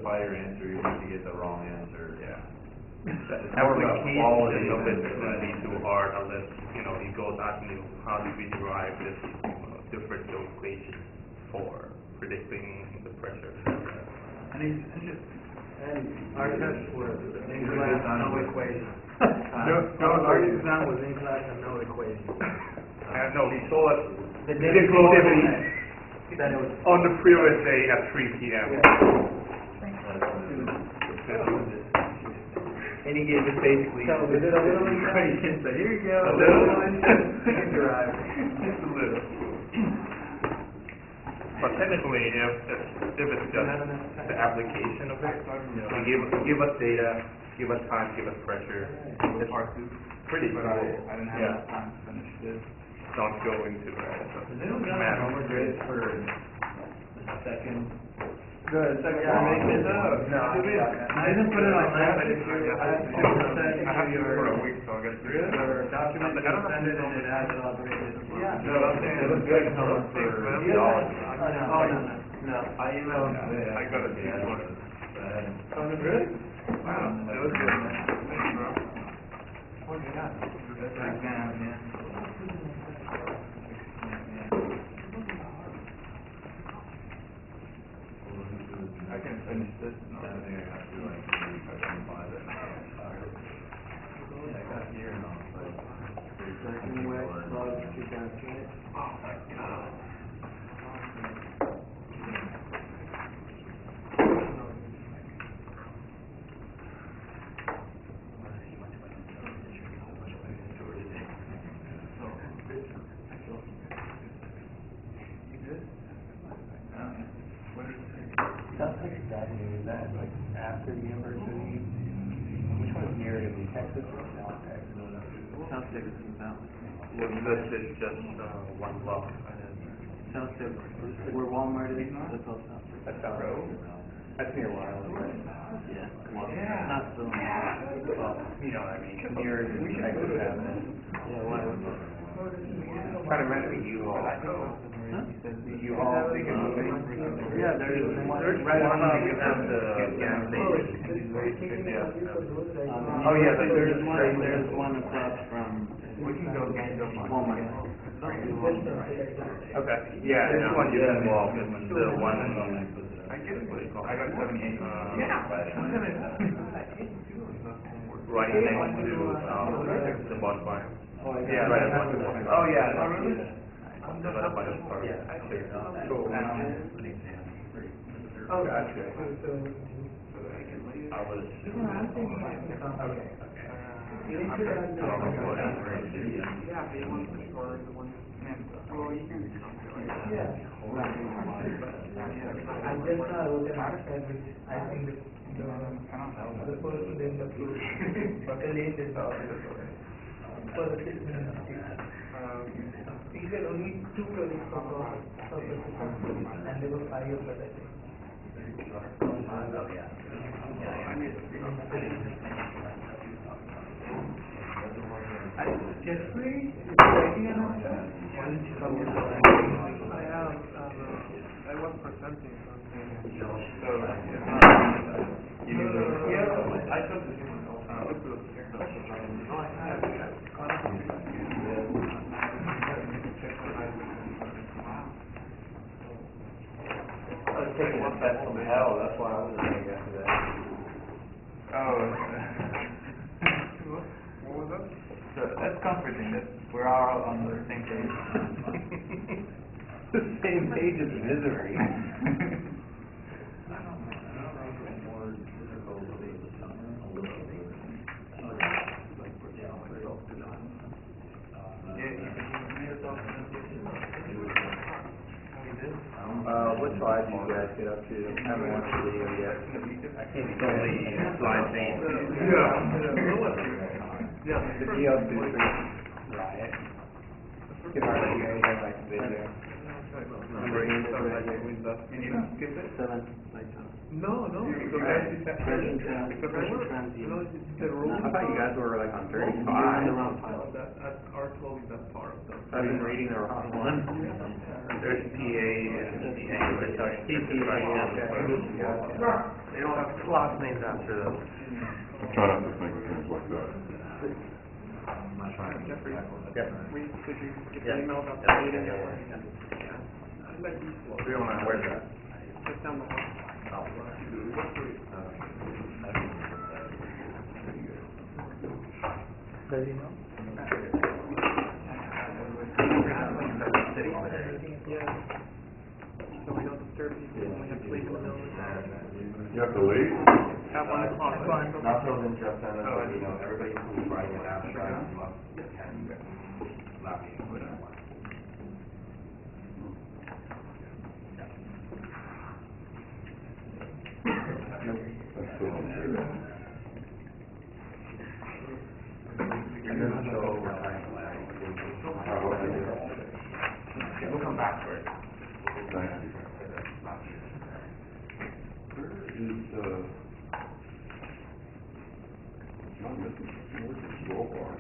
simplify your answer, you're going to get the wrong answer. Yeah. Application of it shouldn't be too hard unless, you know, he goes asking you, how do we derive this differential equation for predicting the pressure? And our test was in class, no equation. Our exam was in class and no equation. No, he told us The difficulty that it was. on the previous day at 3 p.m. And he gave us basically So we did a little equation, so here you go. A little. You can derive. Just a little. But technically, if it's just the application of it, you give us data, give us time, give us pressure, it's pretty cool. I didn't have enough time to finish this. Don't go into that. Homework grades for the second. Good. Yeah, make this up. No, I didn't put it on that, but if you, I have to for a week, so I got to do it. your document, you can send it and it adds it all the way to the. Yeah. No, I'm saying it looks good homework for geology. Oh, no. I emailed today. I got a D for it. Sounded good? Wow, that was good, man. Thanks, bro. Oh, yeah. That's an exam, man. I can finish this. I think I got to like 3.5 it. Yeah, I got here and I was like, Anyway, love, keep going to it. Oh, my God. South Texas Avenue, is that like after the university? Which one's near to me, Texas or South Texas? South Texas and South. This is just one block. South Texas, where Walmart is, that's all South Texas. That's the road? That's near Wireless, right? Yeah. Yeah. Not so, well, You know what I mean? near Texas Avenue. Yeah, Wireless. I'm trying to remember you all. Huh? You all think it's Yeah, there's one, There's right one on at the gas station. Oh, yeah, but there's one across from We can go get them. Walmart. Okay. Yeah, there's one you can walk, and the one, I get it. I got 78. right next to, the bus barn. Yeah, right right at at the- Oh, yeah. Oh, really? Right up by the park. Cool. Oh, gotcha. I was. Well, you can come to it. Yeah. I just wrote an article which I think the person in the group, calculated for the 6 minutes. He said only 2 credits for and there were 5 of that, I think. Jeffrey, writing an answer? Why didn't you come here? I was presenting something. So, I took the same one. I was taking a test from hell, that's why I was like after that. Oh, what was that? So that's comforting that we're all on the same page. The same page as misery. More difficult in the summer, a little bit. What slide do you guys get up to? I haven't watched the video yet. I can't it's only slide thing. The DL2 riot. You can hardly hear anything like the video. Number 8, and you don't skip it? 7, like No. Present transient. I thought you guys were like on 35. At R12 is that part of the. I've been reading the wrong one. There's PA and the English. PTA. They don't have slots named after them. I'm trying not to think of things like that. Jeffrey, Yep. could you get Yeah. the email about the Yeah. meeting? Yeah. We don't know where's that. Just down the hall. Does he know? Yeah. So we don't disturb people when we have to leave in the middle of the day. You have to leave? At 1 o'clock. Not till then, Jeff, then, you know, everybody who's writing an abstract must attend, not be included in one. That's still unfair. And then show overtime. We'll come back for it. Thank you. Where is, not missing something, where's the scroll bar?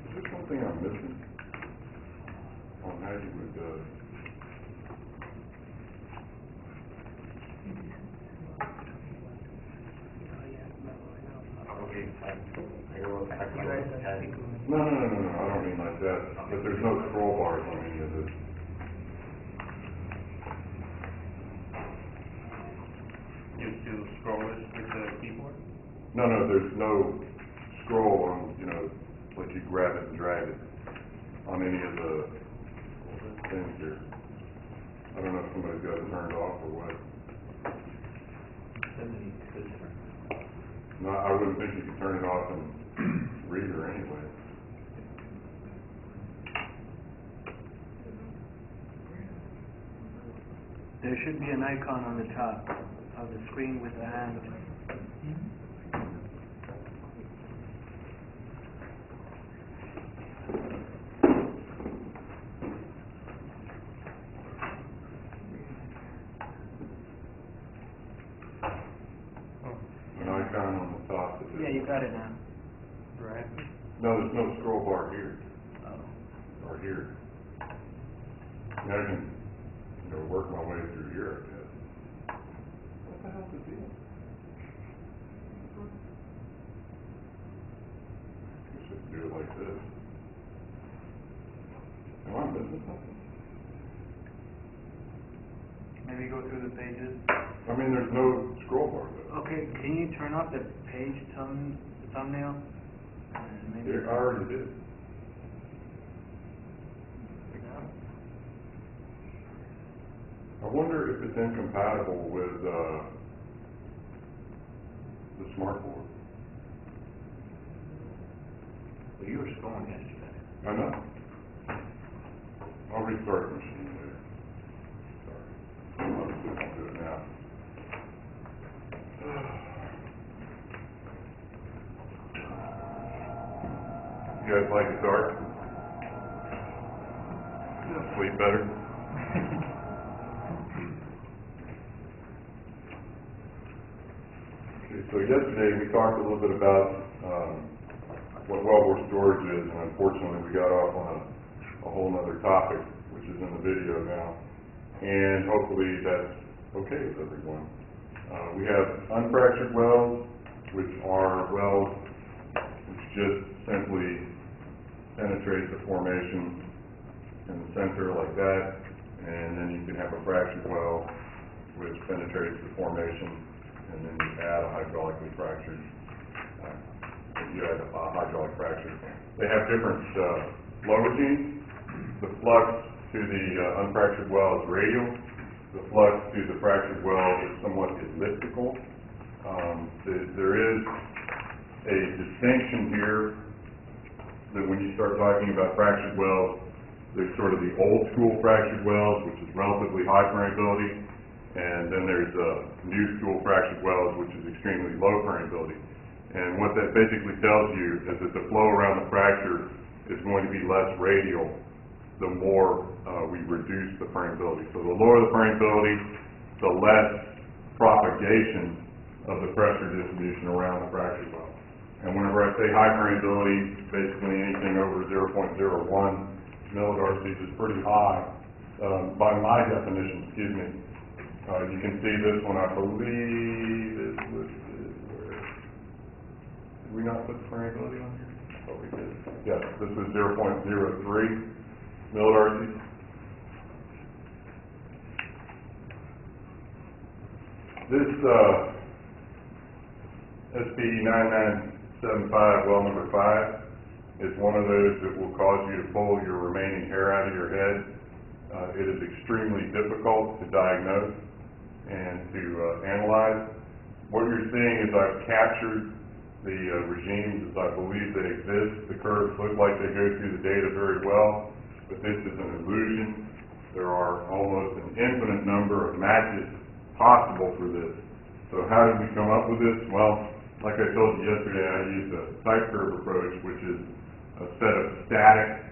Is there something I'm missing? On how you would, no, I don't mean like that, but there's no scroll bars on any of this. You scroll it with the keyboard? No, there's no scroll on, you know, like you grab it and drag it on any of the things here. I don't know if somebody's got it turned off or what. No, I wouldn't think you could turn it off in Reader anyway. There should be an icon on the top of the screen with a hand. An icon on the top that Yeah, you got it now. Right. No, there's no scroll bar here, Oh. or here. I mean, I can, you know, work my way through here, I guess. What the hell's the deal? I should do it like this. Am I missing something? Maybe go through the pages. I mean, there's no scroll bar though. Okay, can you turn off the page thumbnail? Maybe. I already did. I wonder if it's incompatible with, the smart board. Well, you were scrolling yesterday. I know. I'll restart the machine later. Sorry. I'll do it now. You guys like it dark? Sleep better? Okay, so yesterday we talked a little bit about what wellbore storage is, and unfortunately we got off on a whole other topic, which is in the video now, and hopefully that's okay with everyone. We have unfractured wells, which are wells which just simply penetrate the formation in the center like that, and then you can have a fractured well which penetrates the formation, and then you add a hydraulically fractured, hydraulic fracture. They have different flow regimes. The flux to the unfractured well is radial. The flux to the fractured well is somewhat elliptical. There is a distinction here that when you start talking about fractured wells, there's sort of the old school fractured wells, which is relatively high permeability, and then there's new school fractured wells, which is extremely low permeability. And what that basically tells you is that the flow around the fracture is going to be less radial the more we reduce the permeability. So the lower the permeability, the less propagation of the pressure distribution around the fracture well. And whenever I say high permeability, basically anything over 0.01 millidarcies is pretty high. By my definition, excuse me. You can see this one, I believe, is listed where, did we not put the permeability on here? I thought we did. Yes, this is 0.03 millidarcies. This, SPE 9975, well number 5, is one of those that will cause you to pull your remaining hair out of your head. It is extremely difficult to diagnose and to analyze. What you're seeing is I've captured the regimes as I believe they exist. The curves look like they go through the data very well, but this is an illusion. There are almost an infinite number of matches possible for this. So how did we come up with this? Well, like I told you yesterday, I used a type curve approach, which is a set of static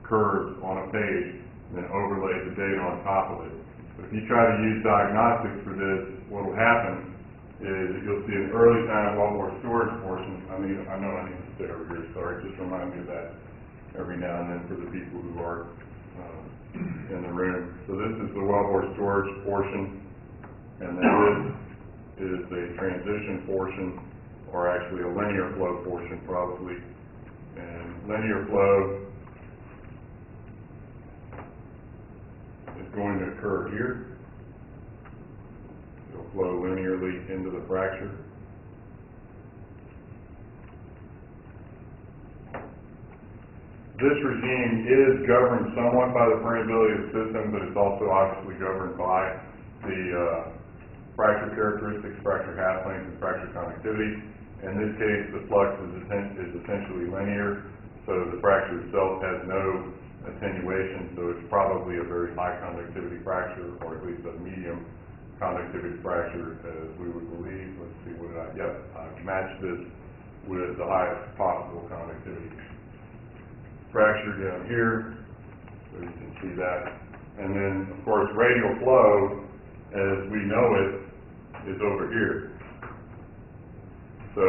curves on a page and then overlay the data on top of it. But if you try to use diagnostics for this, what will happen is that you'll see an early time wellbore storage portion. I know I need to stay over here, sorry, just remind me of that every now and then for the people who are in the room. So this is the wellbore storage portion, and then this is a transition portion, or actually a linear flow portion probably. And linear flow is going to occur here. It'll flow linearly into the fracture. This regime is governed somewhat by the permeability of the system, but it's also obviously governed by the fracture characteristics, fracture half length, and fracture conductivity. In this case, the flux is essentially linear, so the fracture itself has no attenuation, so it's probably a very high conductivity fracture, or at least a medium conductivity fracture, as we would believe. Let's see, what did I, yep, I've matched this with the highest possible conductivity. Fracture down here, so you can see that. And then, of course, radial flow, as we know it, is over here. So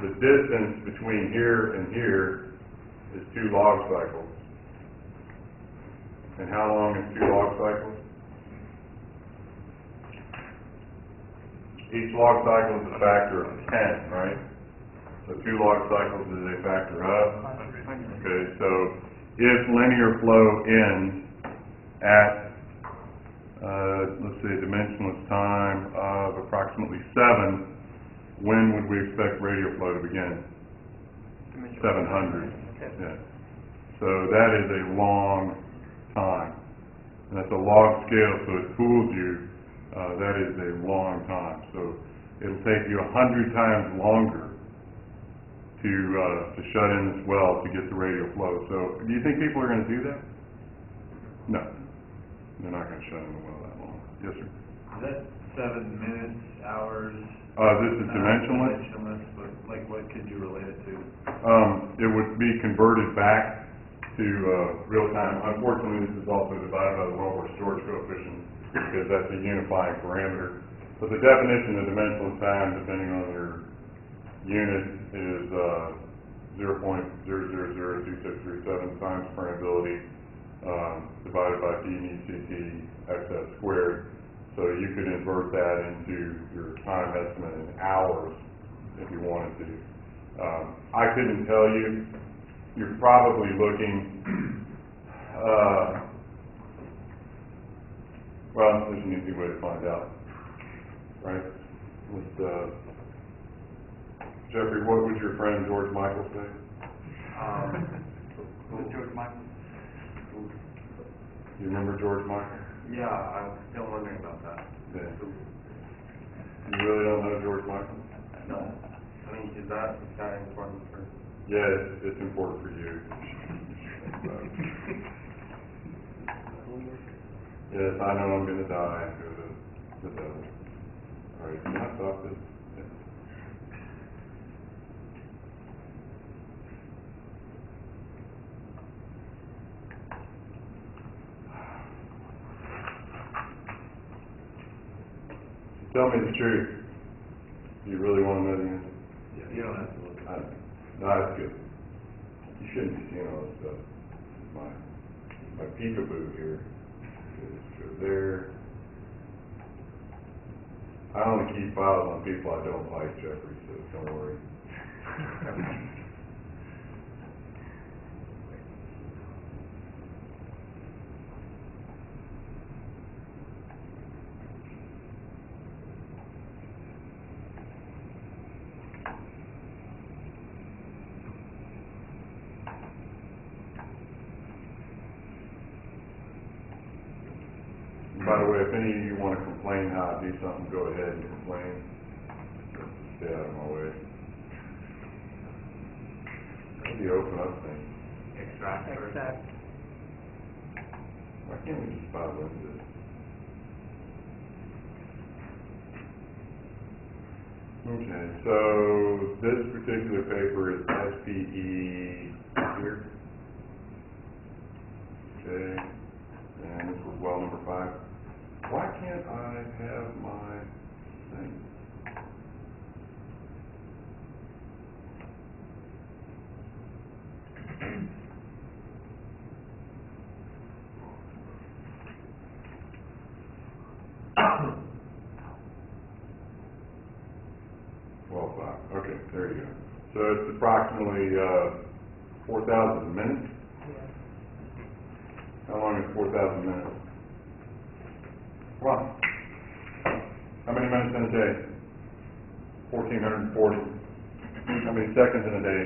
the distance between here and here is 2 log cycles. And how long is 2 log cycles? Each log cycle is a factor of 10, right? So 2 log cycles is a factor of? Okay, so if linear flow ends at, let's say, a dimensionless time of approximately 7, when would we expect radial flow to begin? 700. Yeah. So that is a long time. And that's a log scale, so it fools you. That is a long time. So it'll take you 100 times longer to shut in this well to get the radial flow. So do you think people are going to do that? No. They're not going to shut in the well that long. Yes, sir? Is that 7 minutes, hours? This is dimensionless. Dimensionless, but like what could you relate it to? It would be converted back to real time. Unfortunately, this is also divided by the wellbore storage coefficient because that's a unifying parameter. But the definition of dimensional time, depending on your unit, is 0.0002637 times permeability divided by PECT XS squared. So you could invert that into your time estimate in hours if you wanted to. I couldn't tell you. You're probably looking, well, there's an easy way to find out, right? With, Jeffrey, what would your friend George Michael say? Who's George Michael? You remember George Michael? Yeah, I'm still wondering about that. Yeah. You really don't know George Michael? No. I mean, is that important for? Yeah, it's important for you. Yes, I know I'm going to die and go to the devil. All right, can I stop this? Yeah. tell me the truth. Do you really want to know the answer? Yeah, you don't have to look. No, that's good. You shouldn't be seeing all this stuff. My peekaboo here is go there. I only keep files on people I don't like, Jeffrey, so don't worry. By the way, if any of you want to complain how I do something, go ahead and complain. Stay out of my way. How do you open up things? Extract first. Extract. Why can't we just file into this? Okay, so this particular paper is SPE here. Okay, and this was well number 5. Why can't I have my thing? Well, 5. Okay, there you go. So it's approximately 4,000 minutes. Yeah. How long is 4,000 minutes? Come on. How many minutes in a day? 1,440. How many seconds in a day?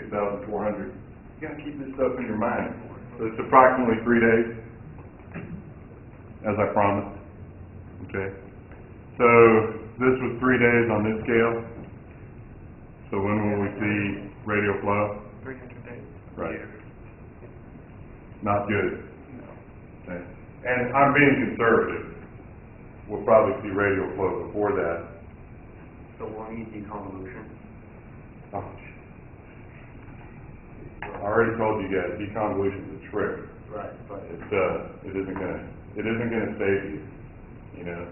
86,400. You gotta keep this stuff in your mind. So it's approximately 3 days, as I promised. Okay. So this was 3 days on this scale. So when will we see radial flow? 300 days. Right. Not good. Okay. And I'm being conservative. We'll probably see radial flow before that. So we'll need deconvolution. Oh, I already told you guys, deconvolution is a trick. Right, but It isn't gonna save you. You know.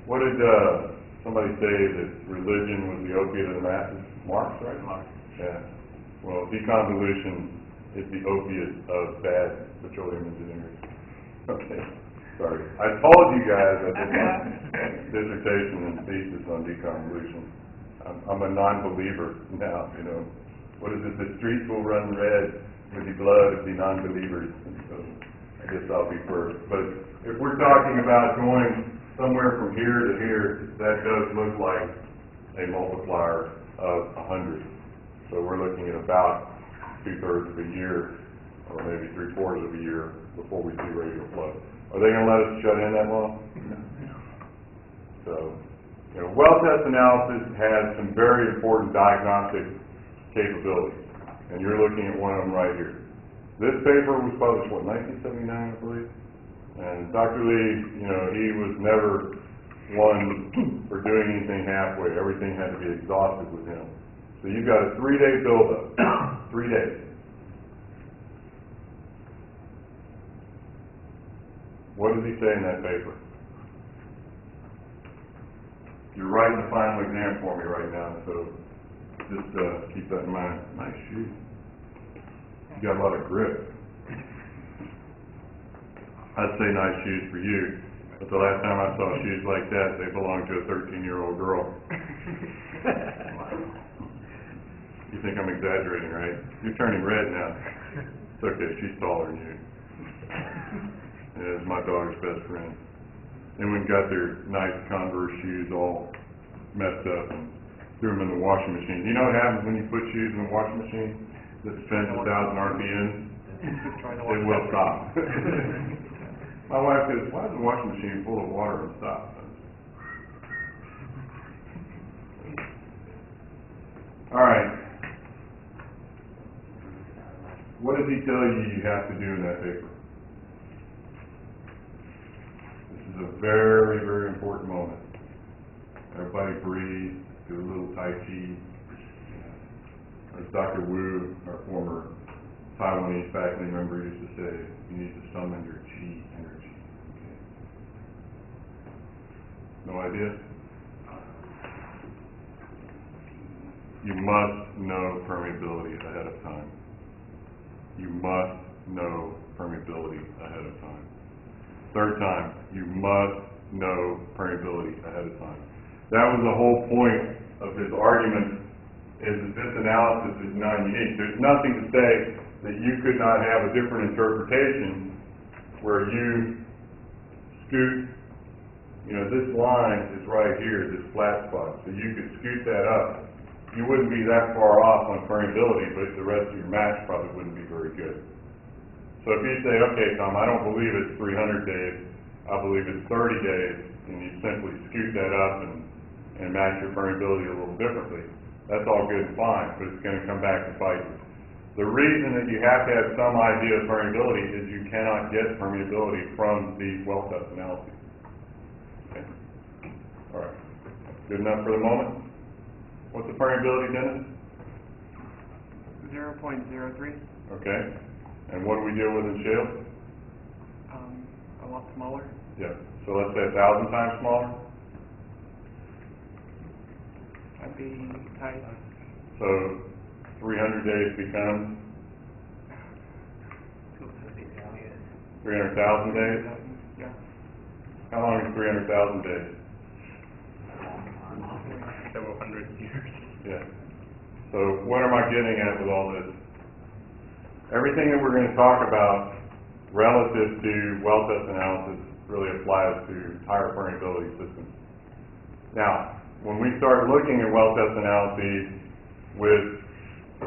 What did somebody say that religion was the opiate of the masses? Marx, right? Marx. Yeah. Well, deconvolution is the opiate of bad petroleum engineers. Okay. Sorry. I told you guys I did my dissertation and thesis on deconvolution. I'm a non-believer now, you know. What is it? The streets will run red with the blood of the non-believers. And so I guess I'll be first. But if we're talking about going somewhere from here to here, that does look like a multiplier of 100. So we're looking at about 2/3 of a year, or maybe 3/4 of a year before we see radial flow. Are they going to let us shut in that long? No. So, you know, well test analysis has some very important diagnostic capabilities, and you're looking at one of them right here. This paper was published, what, 1979, I believe? And Dr. Lee, you know, he was never one for doing anything halfway. Everything had to be exhaustive with him. So you've got a 3-day buildup, 3 days. What does he say in that paper? You're writing the final exam for me right now, so just keep that in mind. Nice shoes. You got a lot of grip. I'd say nice shoes for you, but the last time I saw shoes like that, they belonged to a 13-year-old girl. You think I'm exaggerating, right? You're turning red now. It's okay, she's taller than you. Yeah, it's my daughter's best friend. They went and got their nice Converse shoes all messed up and threw them in the washing machine. You know what happens when you put shoes in the washing machine that spins 1,000 RPMs? It will stop. My wife says, why is the washing machine full of water and stop? All right. What does he tell you have to do in that paper? This is a very, very important moment. Everybody breathe, do a little Tai Chi. As Dr. Wu, our former Taiwanese faculty member, used to say, you need to summon your chi energy. Okay. No idea? you must know permeability ahead of time. You must know permeability ahead of time. Third time, you must know permeability ahead of time. That was the whole point of his argument, is that this analysis is non-unique. There's nothing to say that you could not have a different interpretation where you scoot, this line is right here, this flat spot, so you could scoot that up. You wouldn't be that far off on permeability, but the rest of your match probably wouldn't be very good. So if you say, okay, Tom, I don't believe it's 300 days, I believe it's 30 days, and you simply scoot that up and match your permeability a little differently, that's all good and fine, but it's going to come back to bite you. The reason that you have to have some idea of permeability is you cannot get permeability from these well test analyses. Okay. All right. Good enough for the moment? What's the permeability, Dennis? 0.03. Okay. And what do we deal with in shale? A lot smaller. Yeah. So let's say 1,000 times smaller. That'd be tight. So 300 days becomes 300,000 days? Yeah. How long is 300,000 days? Several hundred years. Yeah. So what am I getting at with all this? Everything that we're going to talk about relative to well test analysis really applies to higher permeability systems. Now, when we start looking at well test analyses with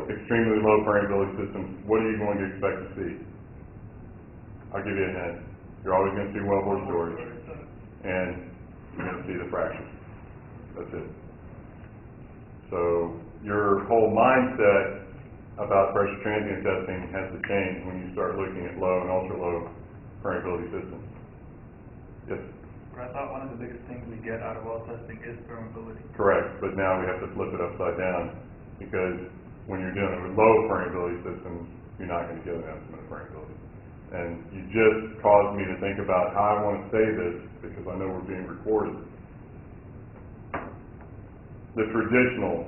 extremely low permeability systems, what are you going to expect to see? I'll give you a hint. You're always going to see wellbore storage, and you're going to see the fractures. That's it. So your whole mindset about pressure transient testing has to change when you start looking at low and ultra low permeability systems. Yes? I thought one of the biggest things we get out of well testing is permeability. Correct, but now we have to flip it upside down, because when you're dealing with low permeability systems, you're not going to get an estimate of permeability. And you just caused me to think about how I want to say this, because I know we're being recorded. The traditional,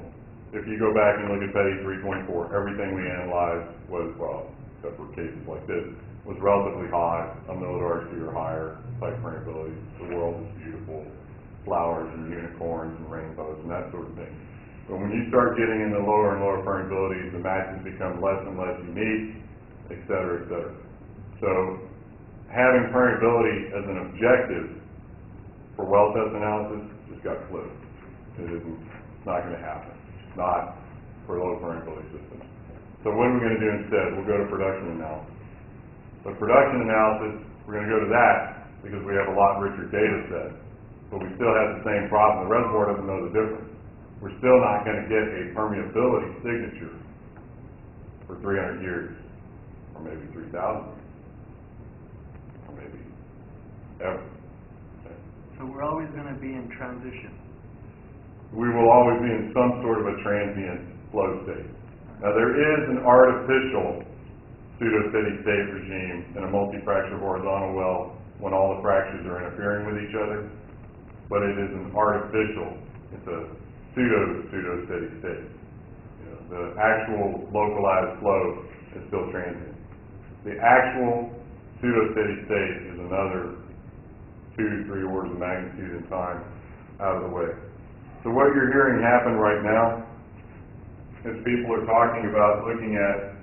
if you go back and look at PETI 324, everything we analyzed was, well, except for cases like this, was relatively high, a millidarc or higher type permeability. The world is beautiful, flowers and unicorns and rainbows and that sort of thing. But when you start getting into lower and lower permeabilities, the matches become less and less unique, et cetera, et cetera. So having permeability as an objective for well test analysis just got flipped. It's not going to happen. It's not for low permeability systems. So what are we going to do instead? We'll go to production analysis. So production analysis, we're going to go to that because we have a lot richer data set. But we still have the same problem. The reservoir doesn't know the difference. We're still not going to get a permeability signature for 300 years, or maybe 3,000 years, or maybe ever. Okay. So we're always going to be in transition. We will always be in some sort of a transient flow state. Now there is an artificial pseudo-steady state regime in a multi-fracture horizontal well when all the fractures are interfering with each other, but it is an artificial, it's a pseudo-steady state. The actual localized flow is still transient. The actual pseudo-steady state is another 2 to 3 orders of magnitude in time out of the way. So what you're hearing happen right now is people are talking about looking at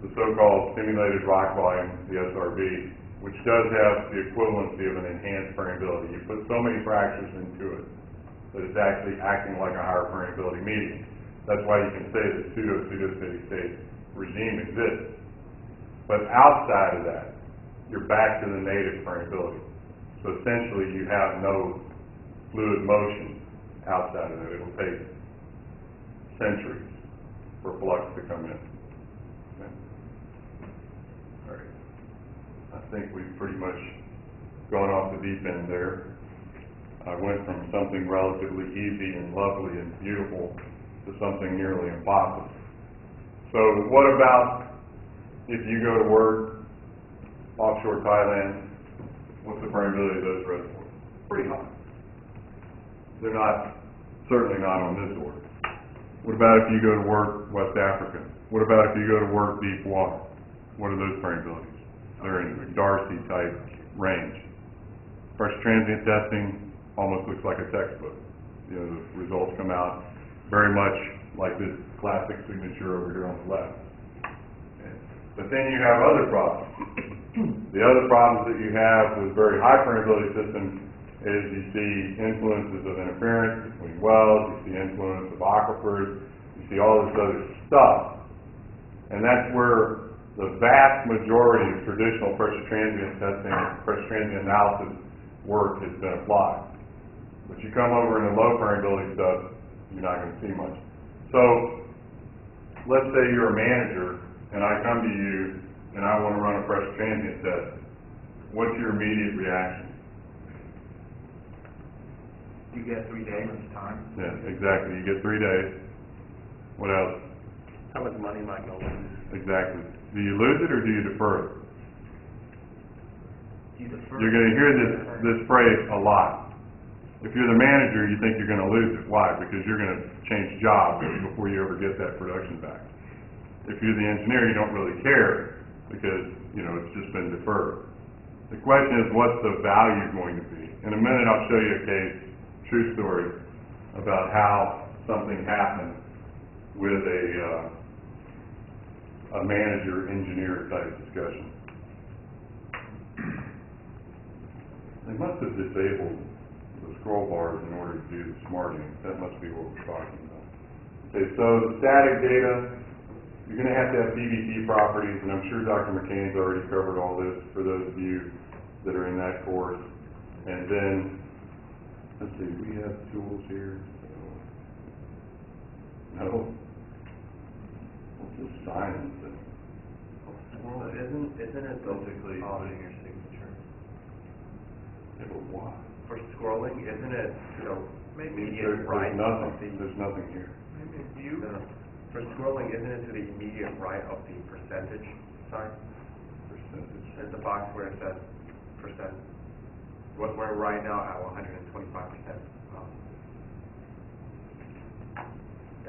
the so-called stimulated rock volume, the SRV, which does have the equivalency of an enhanced permeability. You put so many fractures into it that it's actually acting like a higher permeability medium. That's why you can say the pseudo-steady state regime exists. But outside of that, you're back to the native permeability. So essentially you have no fluid motion outside of it. It'll take centuries for flux to come in. Okay. All right. I think we've pretty much gone off the deep end there. I went from something relatively easy and lovely and beautiful to something nearly impossible. So what about if you go to work offshore Thailand, what's the permeability of those reservoirs? Pretty high. They're not, certainly not on this order. What about if you go to work West Africa? What about if you go to work deep water? What are those permeabilities? They're in Darcy type range. Pressure transient testing almost looks like a textbook. You know, the results come out very much like this classic signature over here on the left. But then you have other problems. The other problems that you have with very high permeability systems is you see influences of interference between wells, you see influence of aquifers, you see all this other stuff. And that's where the vast majority of traditional pressure transient testing, pressure transient analysis work has been applied. But you come over in the low permeability stuff, you're not going to see much. So, let's say you're a manager, and I come to you, and I want to run a pressure transient test. What's your immediate reaction? You get 3 days time. Yeah, exactly. You get 3 days. What else? How much money am I going to lose? Exactly. Do you lose it or do you defer it? You defer. You're going to hear this phrase a lot. If you're the manager, you think you're going to lose it. Why? Because you're going to change jobs before you ever get that production back. If you're the engineer, you don't really care because, you know, it's just been deferred. The question is, what's the value going to be? In a minute, I'll show you a case, true story, about how something happened with a manager-engineer type discussion. They must have disabled the scroll bars in order to do the smarting. That must be what we're talking about. Okay, so the static data, you're going to have PVT properties, and I'm sure Dr. McCain's already covered all this for those of you that are in that course. And then, let's see, we have tools here. No? What's this silence thing? Well, isn't it basically putting your signature? Yeah, but why? For scrolling, isn't it, you know, immediate There's right? nothing. There's nothing here. No. For scrolling, isn't it to the immediate right of the percentage sign? Percentage. There's a box where it says percent. What we're right now at 125%.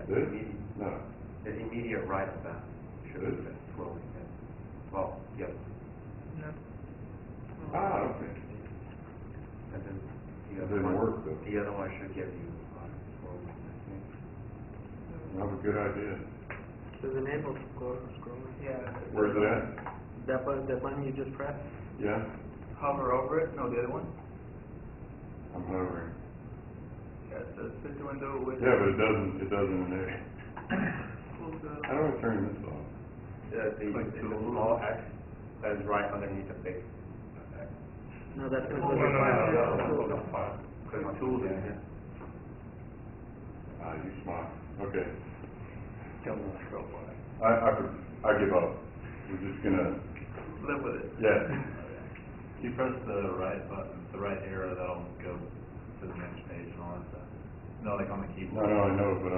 This? No. The immediate right of that should have been scrolling. Yeah. Well, yes. No. Ah, okay. And then It didn't work though. the other one should give you scrolling. That was a good idea. So the name of scrolling? Yeah. Where's it at? That button you just pressed? Yeah? Hover over it? No, the other one? I'm hovering. Yeah, it says switch window with... Yeah, but it doesn't enable. How do I turn this off? The small X that is right underneath the big X. No, that's the file. Because my tools in here. Ah, you smart. Okay. Tell me what's wrong. I give up. We're just gonna, Live with it. yeah. You press the right button, the right arrow, that'll go to the next page and all that stuff. No, like on the keyboard. No, I know, but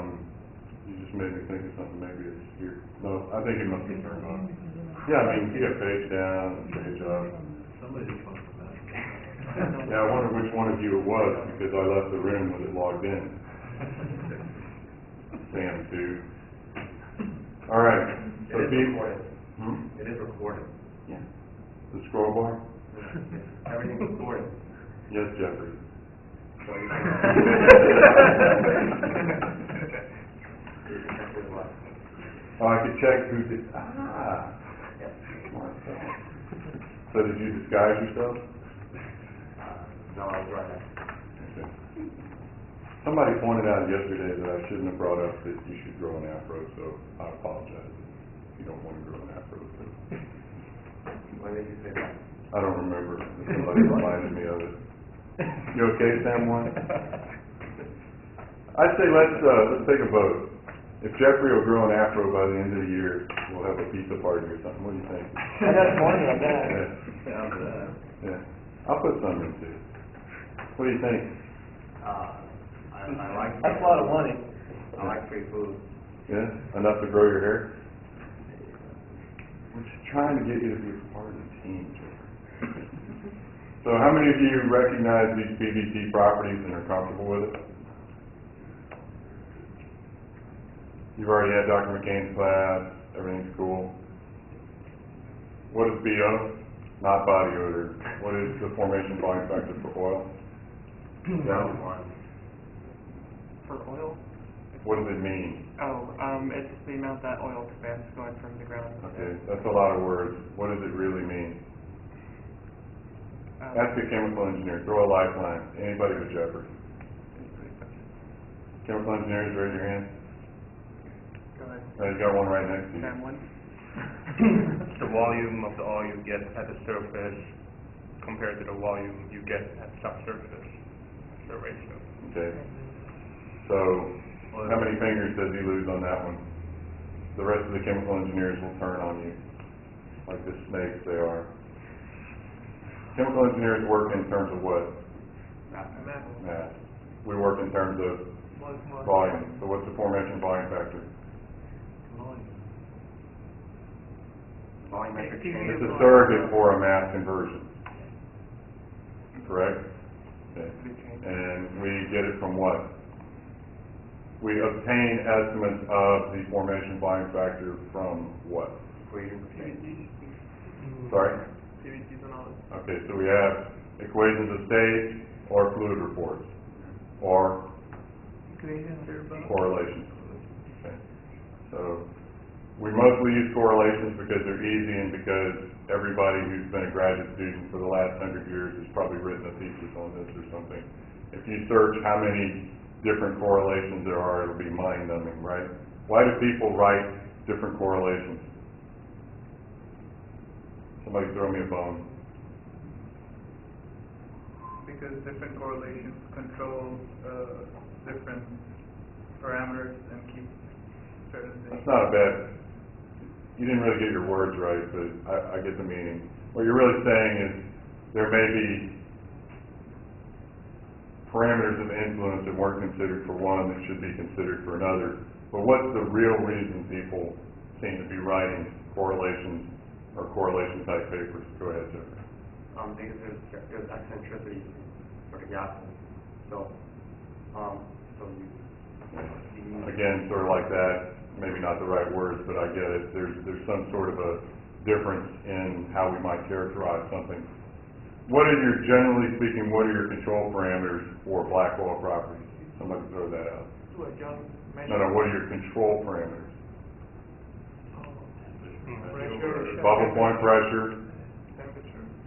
you just made me think of something, maybe it's here. No, I think it must be turned on. Yeah, I mean, you got page down, page up. Somebody just wants to mess. Yeah, I wonder which one of you it was, because I left the room with it logged in. Sam, too. All right. So It is people- recorded. Hmm? It is recorded. Yeah. The scroll bar? Everything's recorded. Yes, Jeffrey. So you can Oh, I could check who did, smart fellow. So did you disguise yourself? No, I was right next. Okay. Somebody pointed out yesterday that I shouldn't have brought up that you should grow an afro, so I apologize if you don't want to grow an afro. But When did you say that? I don't remember. Somebody reminded me of it. You okay, Sam One? I'd say let's take a vote. If Jeffrey will grow an afro by the end of the year, we'll have a pizza party or something. What do you think? That's money on that. Yeah. Yeah. I'll put some in too. What do you think? I like. That's a lot of money. I like free food. Yeah? Enough to grow your hair? We're just trying to get you to be a part of the team, Jeffrey. So how many of you recognize these PVT properties and are comfortable with it? You've already had Dr. McCain's class, everything's cool. What is BO? Not body odor. What is the formation volume factor for oil? No? For oil? What does it mean? Oh, it's the amount that oil expands going from the ground. Okay, that's a lot of words. What does it really mean? Ask a chemical engineer, throw a lifeline, anybody but Jeffrey. Chemical engineers, raise your hand. Go ahead. You got one right next to you. Sam, one. The volume of the oil you get at the surface compared to the volume you get at subsurface. That's the ratio. Okay. So, how many fingers does he lose on that one? The rest of the chemical engineers will turn on you, like the snakes they are. Chemical engineers work in terms of what? Math. We work in terms of volume. So what's the formation volume factor? Volumetric It's change. a surrogate for a mass conversion. Correct? Okay. And we get it from what? We obtain estimates of the formation volume factor from what? Equation of change. Sorry? Okay, so we have equations of state or fluid reports or correlations. Okay. So we mostly use correlations because they're easy and because everybody who's been a graduate student for the last 100 years has probably written a thesis on this or something. If you search how many different correlations there are, it'll be mind-numbing, right? Why do people write different correlations? Somebody throw me a bone. Because different correlations control different parameters and keep certain things. That's not a bad, you didn't really get your words right, but I get the meaning. What you're really saying is there may be parameters of influence that weren't considered for one that should be considered for another. But what's the real reason people seem to be writing correlations or correlation type papers? Go ahead, Jeffrey. Because there's eccentricity for the gases. So you Again, sort of like that, maybe not the right words, but I get it. There's some sort of a difference in how we might characterize something. What are your, generally speaking, what are your control parameters for black oil properties? Somebody throw that out. No, what are your control parameters? Bubble point pressure,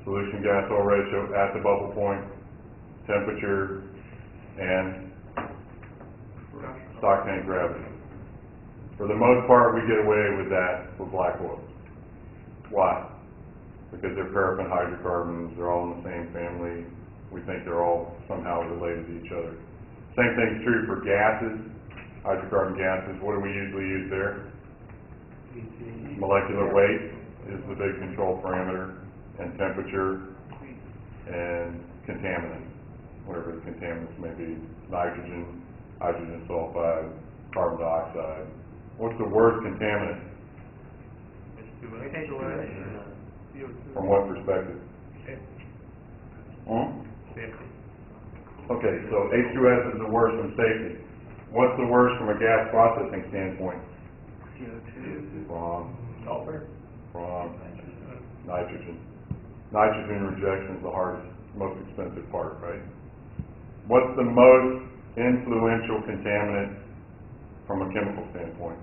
solution gas oil ratio at the bubble point, temperature, and stock tank gravity. For the most part, we get away with that for black oil. Why? Because they're paraffin hydrocarbons, they're all in the same family. We think they're all somehow related to each other. Same thing's true for gases, hydrocarbon gases. What do we usually use there? Molecular weight is the big control parameter, and temperature, and contaminant, whatever the contaminants may be, nitrogen, hydrogen sulfide, carbon dioxide. What's the worst contaminant? From what perspective? Okay, so H2S is the worst from safety. What's the worst from a gas processing standpoint? CO2. Wrong. Sulfur. Wrong. Nitrogen. Nitrogen rejection is the hardest, most expensive part, right? What's the most influential contaminant from a chemical standpoint?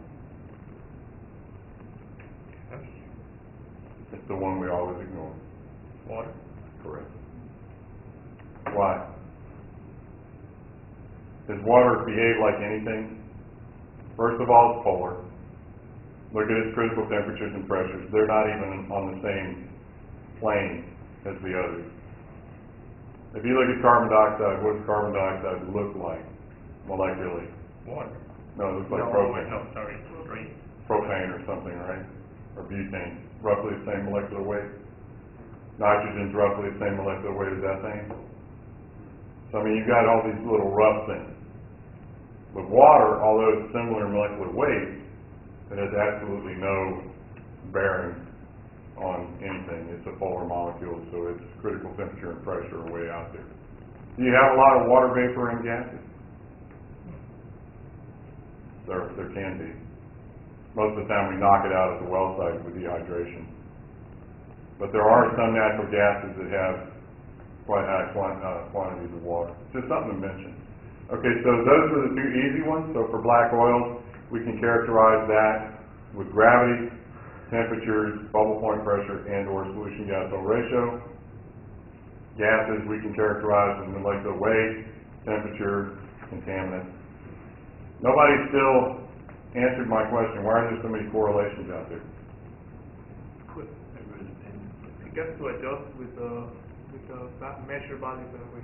It's the one we always ignore. Water. Correct. Why? Does water behave like anything? First of all, it's polar. Look at its critical temperatures and pressures. They're not even on the same plane as the others. If you look at carbon dioxide, what does carbon dioxide look like molecularly? Water. No, it looks like propane. No, sorry. Three. Propane or something, right? Or butane. Roughly the same molecular weight. Nitrogen's roughly the same molecular weight as ethane. So, I mean, you've got all these little rough things. But water, although it's similar molecular weight, it has absolutely no bearing on anything. It's a polar molecule, so its critical temperature and pressure are way out there. Do you have a lot of water vapor in gases? There can be. most of the time we knock it out at the well site with dehydration. But there are some natural gases that have quite high quantities of water. Just something to mention. Okay, so those are the two easy ones. So for black oils, we can characterize that with gravity, temperatures, bubble point pressure, and or solution gas oil ratio. Gases we can characterize with molecular weight, temperature, contaminants. Nobody still answered my question. Why are there so many correlations out there? It gets to adjust with the measure values that we.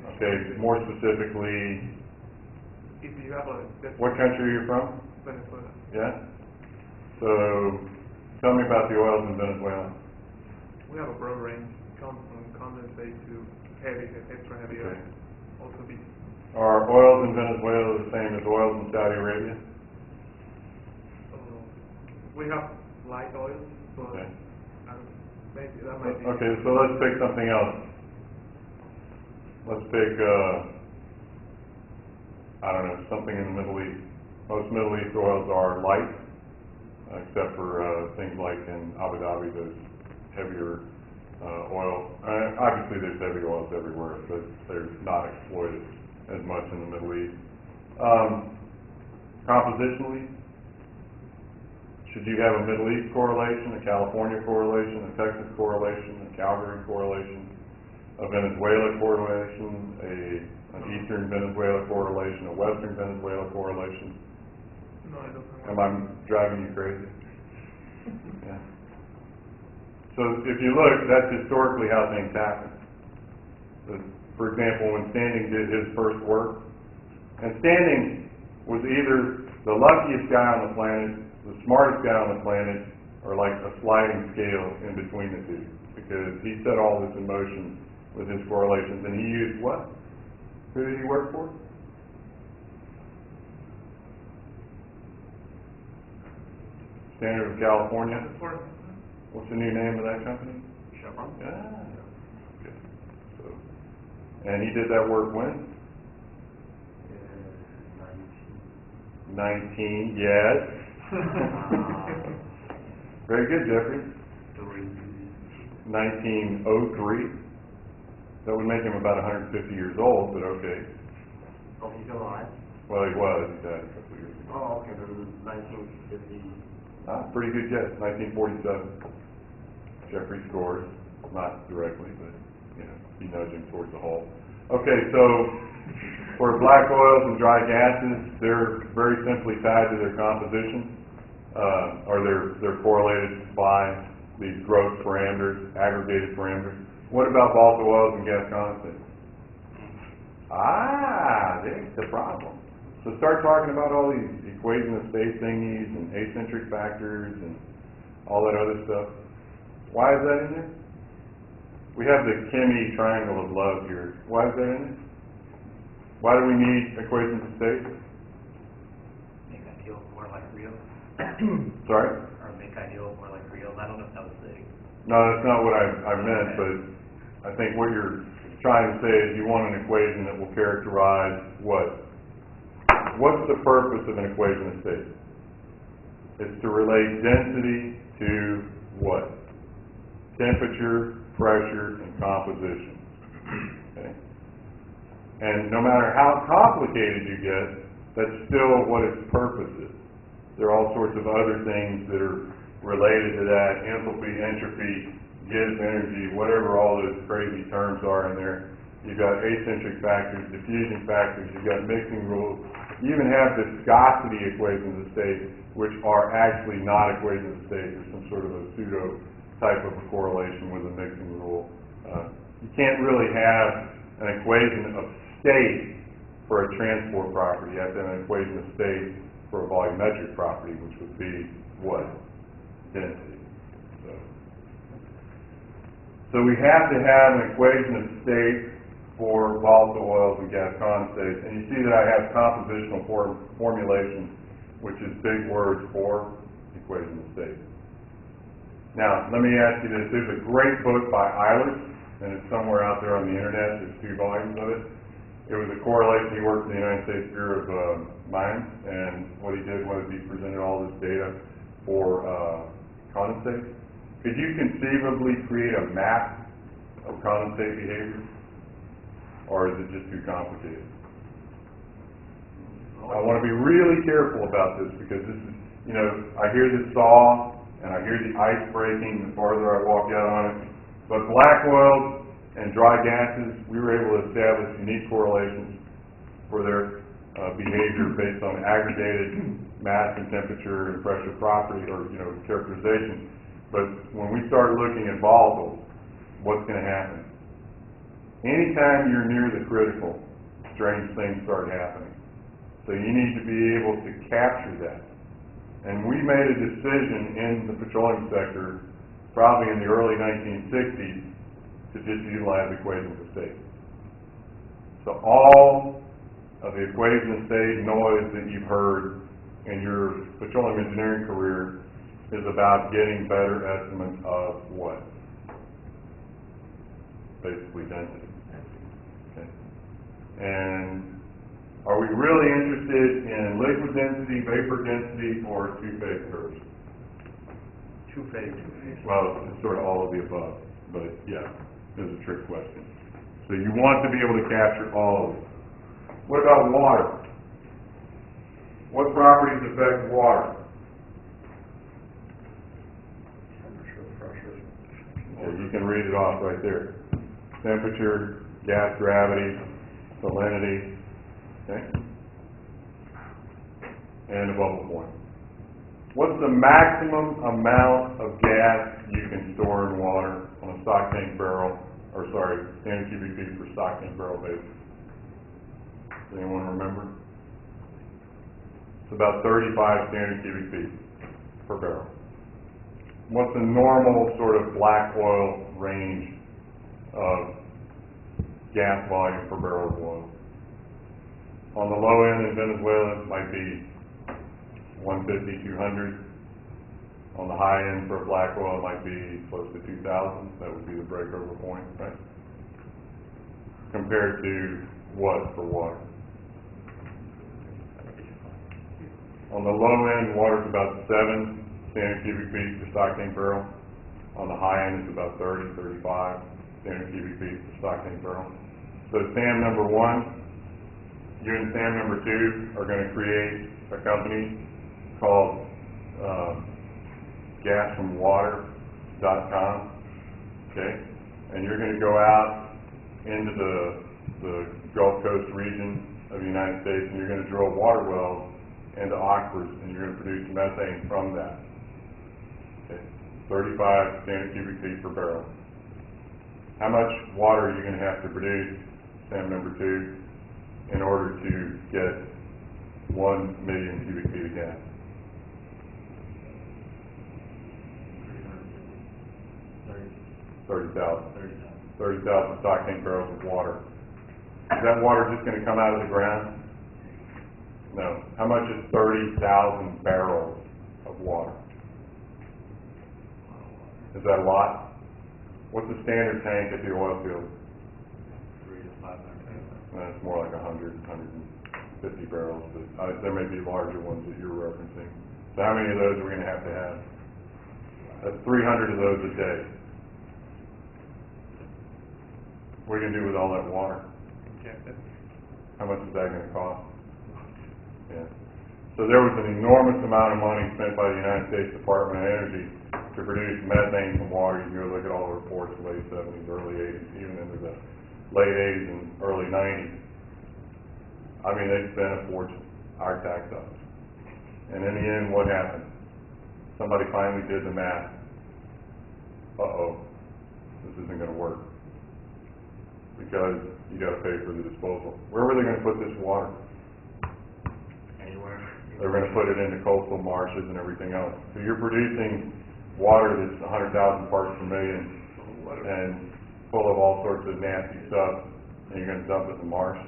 Okay, more specifically, If you have a. what country are you from? Venezuela. Yeah? So, tell me about the oils in Venezuela. We have a broad range, comes from condensate to heavy, extra heavy oil. Okay. Also be. Are oils in Venezuela the same as oils in Saudi Arabia? We have light oils, but Okay. maybe that might be. Okay, so let's pick something else. Let's pick, I don't know, something in the Middle East. Most Middle East oils are light, except for things like in Abu Dhabi, there's heavier oil. Obviously, there's heavy oils everywhere, but they're not exploited as much in the Middle East. Compositionally, should you have a Middle East correlation, a California correlation, a Texas correlation, a Calgary correlation, a Venezuela correlation, an Eastern Venezuela correlation, a Western Venezuela correlation? No, I don't Am I driving you crazy? Yeah. So if you look, that's historically how things happen. For example, when Standing did his first work, and Standing was either the luckiest guy on the planet, the smartest guy on the planet, or like a sliding scale in between the two, because he set all this in motion with his correlations, and he used what? Who did he work for? Standard of California. What's the new name of that company? Chevron? Yeah. Okay. So, and he did that work when? 19, yes. Very good, Jeffrey. 1903. That would make him about 150 years old, but okay. Oh, he's still alive? Well, he was. He died a couple of years ago. Oh, okay, then 1950. Pretty good guess. 1947. Jeffrey scores. Not directly, but, you know, he nudging towards the hole. Okay, so for black oils and dry gases, they're very simply tied to their composition, or they're correlated by these growth parameters, aggregated parameters. What about volatile oils and gas condensate? There's the problem. So start talking about all these equation of state thingies and asymmetric factors and all that other stuff. Why is that in there? We have the Chemi triangle of love here. Why is that in there? Why do we need equations of state? Make ideal more like real. Sorry? Or make ideal more like real. I don't know if that was the. No, that's not what I meant, but I think what you're trying to say is you want an equation that will characterize what? What's the purpose of an equation of state? It's to relate density to what? Temperature, pressure, and composition. Okay? And no matter how complicated you get, that's still what its purpose is. There are all sorts of other things that are related to that: enthalpy, entropy, Gibbs energy, whatever all those crazy terms are in there. You've got acentric factors, diffusion factors, you've got mixing rules. You even have viscosity equations of state, which are actually not equations of state. There's some sort of a pseudo type of a correlation with a mixing rule. You can't really have an equation of state for a transport property. You have to have an equation of state for a volumetric property, which would be what? Density. So we have to have an equation of state for volatile oils and gas condensates. And you see that I have compositional formulations, which is big words for equation of state. Now, let me ask you this. There's a great book by Eilers, and it's somewhere out there on the internet. There's 2 volumes of it. It was a correlation. He worked for the United States Bureau of Mines, and what he did was he presented all this data for, condensate? Could you conceivably create a map of condensate behavior? Or is it just too complicated? I want to be really careful about this because this is, you know, I hear the saw and I hear the ice breaking the farther I walk out on it. But black oils and dry gases, we were able to establish unique correlations for their behavior based on aggregated mass and temperature and pressure property or, you know, characterization. But when we start looking at volatiles, what's going to happen? Anytime you're near the critical, strange things start happening. So you need to be able to capture that. And we made a decision in the petroleum sector, probably in the early 1960s, to just utilize equations of state. So all of the equation of state noise that you've heard in your petroleum engineering career is about getting better estimates of what? Basically density. Okay. And are we really interested in liquid density, vapor density, or two-phase curves? Two-phase. Well, it's sort of all of the above, but yeah, it's a trick question. So you want to be able to capture all of it. What about water? What properties affect water? Temperature, pressure. Yeah, you can read it off right there. Temperature, gas gravity, salinity, okay? And a bubble point. What's the maximum amount of gas you can store in water on a stock tank barrel, or sorry, standard cubic feet per stock tank barrel basis? Does anyone remember? It's about 35 standard cubic feet per barrel. What's the normal sort of black oil range of gas volume per barrel of oil? On the low end in Venezuela, it might be 150, 200. On the high end for black oil, it might be close to 2,000. That would be the breakover point, right? Compared to what for water? On the low end, water's about 7 standard cubic feet per stock tank barrel. On the high end, it's about 30, 35 standard cubic feet per stock tank barrel. So SAM number 1, you and SAM number 2 are going to create a company called gasfromwater.com, okay? And you're going to go out into the Gulf Coast region of the United States and you're going to drill water wells into aquifers and you're going to produce methane from that. Okay? 35 standard cubic feet per barrel. How much water are you going to have to produce, SAM number 2, in order to get 1 million cubic feet of gas? 30,000 stock tank barrels of water. Is that water just going to come out of the ground? No. How much is 30,000 barrels of water? Is that a lot? What's the standard tank at the oil field? 300 to 500. That's more like 100, 150 barrels, but there may be larger ones that you're referencing. So how many of those are we going to have? That's 300 of those a day. What are you going to do with all that water? Inject it. How much is that going to cost? Yeah. So there was an enormous amount of money spent by the United States Department of Energy to produce methane from water. You can go look at all the reports in the late 70s, early 80s, even into the late 80s and early 90s. I mean, they spent a fortune, our tax dollars. And in the end, what happened? Somebody finally did the math. Uh-oh, this isn't going to work. Because you got to pay for the disposal. Where were they going to put this water? Anywhere. They were going to put it into coastal marshes and everything else. So you're producing water that's 100,000 parts per million and full of all sorts of nasty stuff, and you're going to dump it in the marsh.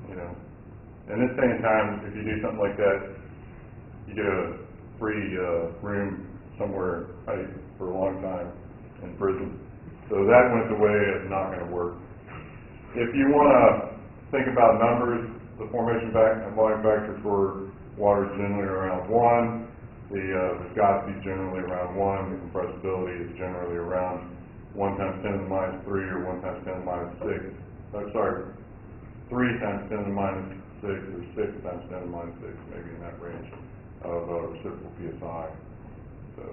You know, in this day and time, if you do something like that, you get a free room somewhere for a long time in prison. So that went the way of not going to work. If you want to think about numbers, the formation volume factor for water is generally around 1. viscosity is generally around 1, the compressibility is generally around 1 times 10 to the minus 3 or 1 times 10 to the minus 6. Oh, sorry, 3 times 10 to the minus 6 or 6 times 10 to the minus 6, maybe in that range of reciprocal PSI. So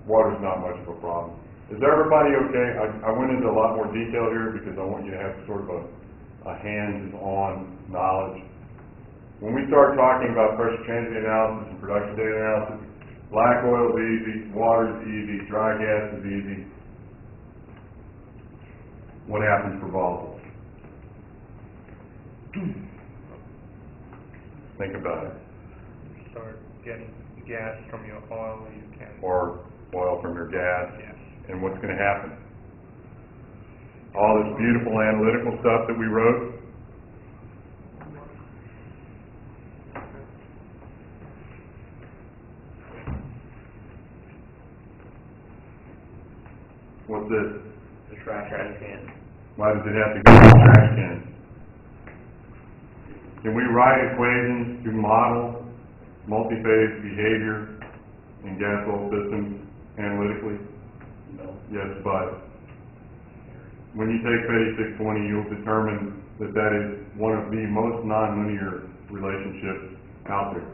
water's not much of a problem. Is everybody okay? I went into a lot more detail here because I want you to have sort of a hands-on knowledge. When we start talking about pressure transient analysis and production data analysis, black oil is easy, water is easy, dry gas is easy. What happens for volatiles? Think about it. Start getting gas from your oil, you can. Or oil from your gas. Yes. And what's going to happen? All this beautiful analytical stuff that we wrote, what's this? The trash can. Why does it have to go in the trash can? Can we write equations to model multi-phase behavior in gas oil systems analytically? No. Yes, but when you take Petty 620, you'll determine that that is one of the most nonlinear relationships out there.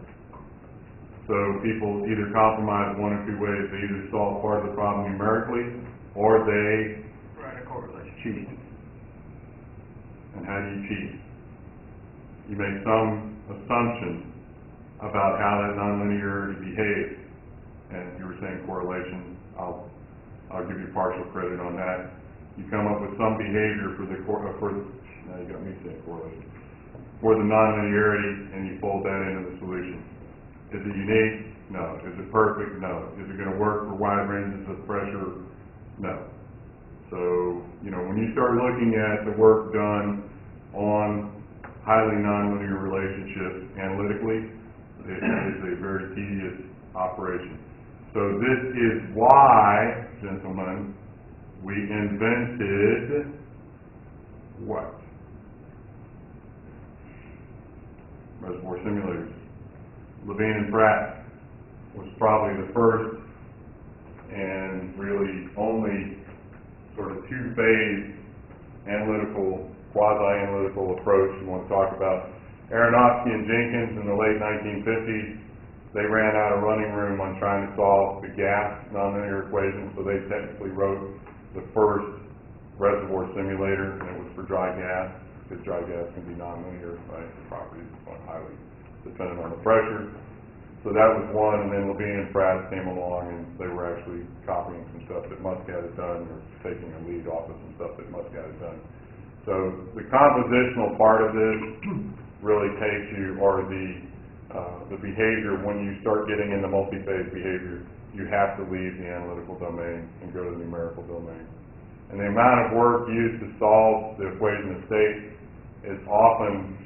So people either compromise one of two ways. They either solve part of the problem numerically, or they Write a correlation. cheat. And how do you cheat? You make some assumption about how that nonlinearity behaves. And you were saying correlation, I'll give you partial credit on that. You come up with some behavior now you got me saying correlation, for the nonlinearity, and you fold that into the solution. Is it unique? No. Is it perfect? No. Is it going to work for wide ranges of pressure? No. So, when you start looking at the work done on highly nonlinear relationships analytically, it is a very tedious operation. So this is why, gentlemen, we invented what? Reservoir simulators. Levine and Pratt was probably the first and really only sort of two-phase analytical, quasi-analytical approach you want to talk about. Aronofsky and Jenkins in the late 1950s, they ran out of running room on trying to solve the gas nonlinear equation, so they technically wrote the first reservoir simulator, and it was for dry gas, because dry gas can be nonlinear, right? The properties are highly dependent on the pressure. So that was one, and then Levine and Pratt came along, and they were actually copying some stuff that Muscat had done, or taking a lead off of some stuff that Muscat had done. So the compositional part of this really takes you, or the behavior, when you start getting into multi-phase behavior, you have to leave the analytical domain and go to the numerical domain. And the amount of work used to solve the equation of state is often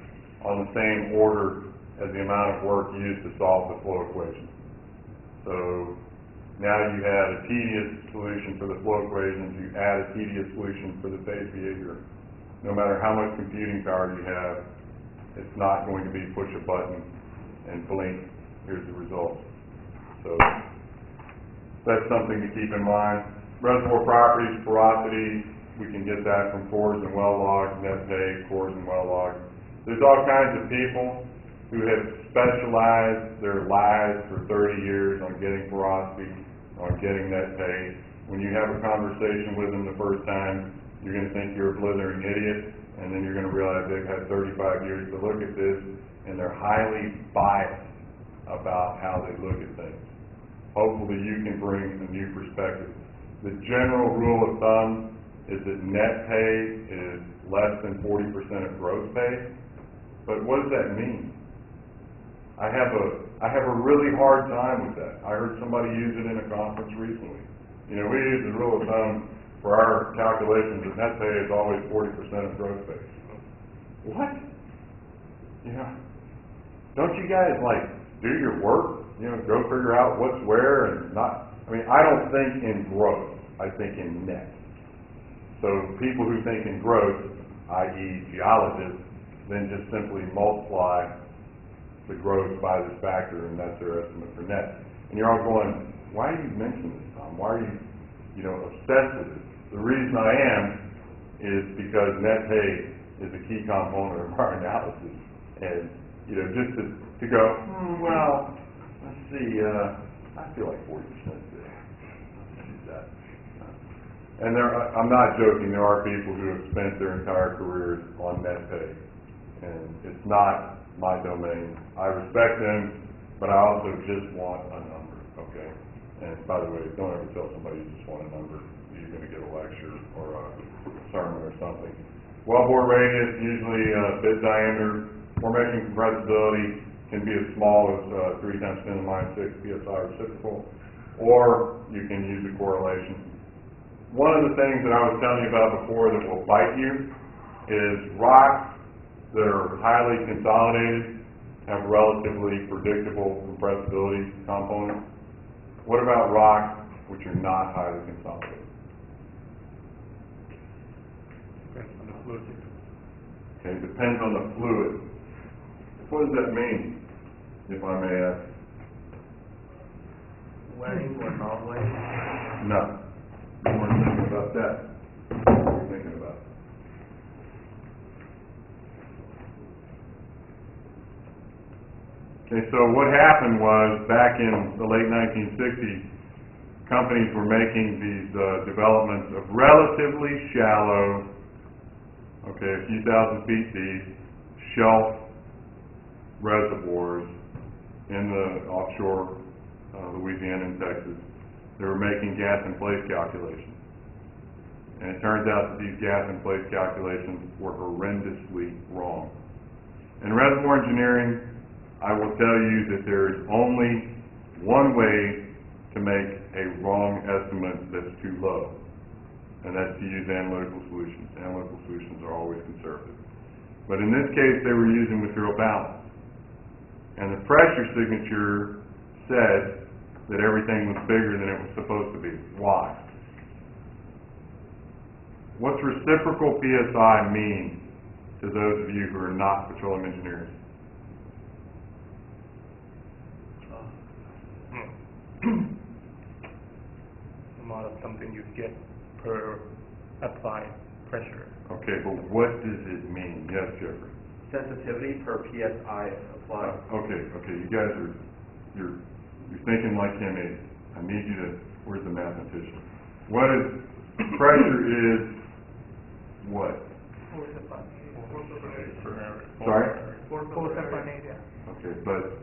on the same order as the amount of work used to solve the flow equation. So now you have a tedious solution for the flow equations, you add a tedious solution for the phase behavior. No matter how much computing power you have, it's not going to be push a button and blink, here's the result. So that's something to keep in mind. Reservoir properties, porosity, we can get that from cores and well logs, net pay, cores and well logs. There's all kinds of people who have specialized their lives for 30 years on getting porosity, on getting net pay. When you have a conversation with them the first time, you're going to think you're a blithering idiot, and then you're going to realize they've had 35 years to look at this, and they're highly biased about how they look at things. Hopefully you can bring a new perspective. The general rule of thumb is that net pay is less than 40% of gross pay, but what does that mean? I have a really hard time with that. I heard somebody use it in a conference recently. We use the rule of thumb for our calculations that net pay is always 40% of gross pay. What? Don't you guys do your work? Go figure out what's where and not. I don't think in gross. I think in net. So people who think in gross, i.e. geologists, then just simply multiply the gross by this factor, and that's their estimate for net. And you're all going, why are you mentioning this, Tom? Why are you, obsessed with it? The reason I am is because net pay is a key component of our analysis. And, just to go, well, let's see, I feel like 40% today. Let's use that. And I'm not joking, there are people who have spent their entire careers on net pay. And it's not my domain. I respect them, but I also just want a number, okay? And by the way, don't ever tell somebody you just want a number. You're going to get a lecture or a sermon or something. Wellbore radius, usually bit diameter. Formation compressibility can be as small as 3 × 10⁻⁶ psi reciprocal, or you can use a correlation. One of the things that I was telling you about before that will bite you is rocks that are highly consolidated have relatively predictable compressibility components. What about rocks which are not highly consolidated? Depends on the fluid. Okay, depends on the fluid. What does that mean, if I may ask? Weighing or not weighing? No. You weren't thinking about that. What were you thinking about? Okay, so what happened was, back in the late 1960s, companies were making these developments of relatively shallow, a few thousand feet deep, shelf reservoirs in the offshore Louisiana and Texas. They were making gas in place calculations. And it turns out that these gas in place calculations were horrendously wrong. In reservoir engineering, I will tell you that there is only one way to make a wrong estimate that's too low, and that's to use analytical solutions. Analytical solutions are always conservative. But in this case, they were using material balance. And the pressure signature said that everything was bigger than it was supposed to be. Why? What's reciprocal PSI mean to those of you who are not petroleum engineers? Amount of something you get per applied pressure. Okay, but what does it mean? Yes, Jeffrey? Sensitivity per PSI applied. Okay, you guys are, you're thinking like him is. I need you to, where's the mathematician? What is, pressure is what? Sorry? Force upon area. Okay, but,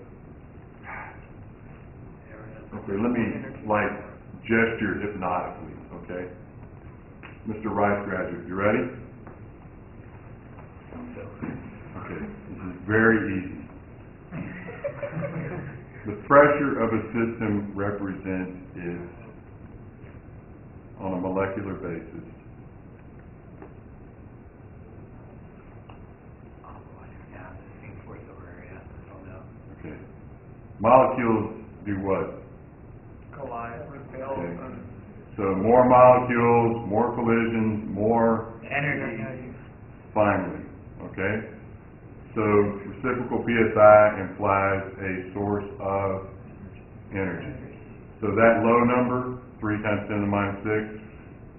let me, gesture hypnotically, okay? Mr. Rice graduate, you ready? Okay, this is very easy. The pressure of a system represents its, on a molecular basis, okay. Molecules do what? Collide, repel, Okay. So more molecules, more collisions, more Energy. finally, okay? So reciprocal PSI implies a source of energy. So that low number, 3 × 10⁻⁶,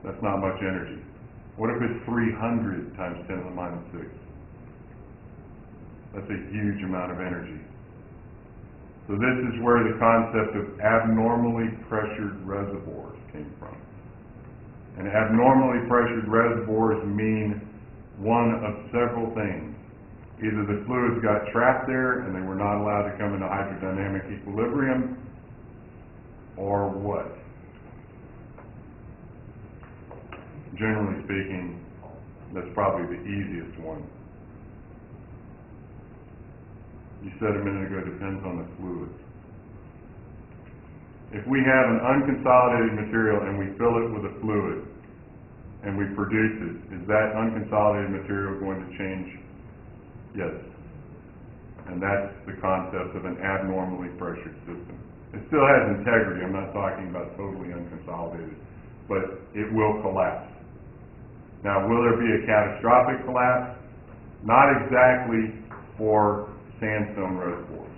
that's not much energy. What if it's 300 × 10⁻⁶? That's a huge amount of energy. So this is where the concept of abnormally pressured reservoirs came from. And abnormally pressured reservoirs mean one of several things. Either the fluids got trapped there and they were not allowed to come into hydrodynamic equilibrium, or what? Generally speaking, that's probably the easiest one. You said a minute ago, it depends on the fluids. If we have an unconsolidated material and we fill it with a fluid and we produce it, is that unconsolidated material going to change? Yes. And that's the concept of an abnormally pressured system. It still has integrity. I'm not talking about totally unconsolidated, but it will collapse. Now, will there be a catastrophic collapse? Not exactly for sandstone reservoirs.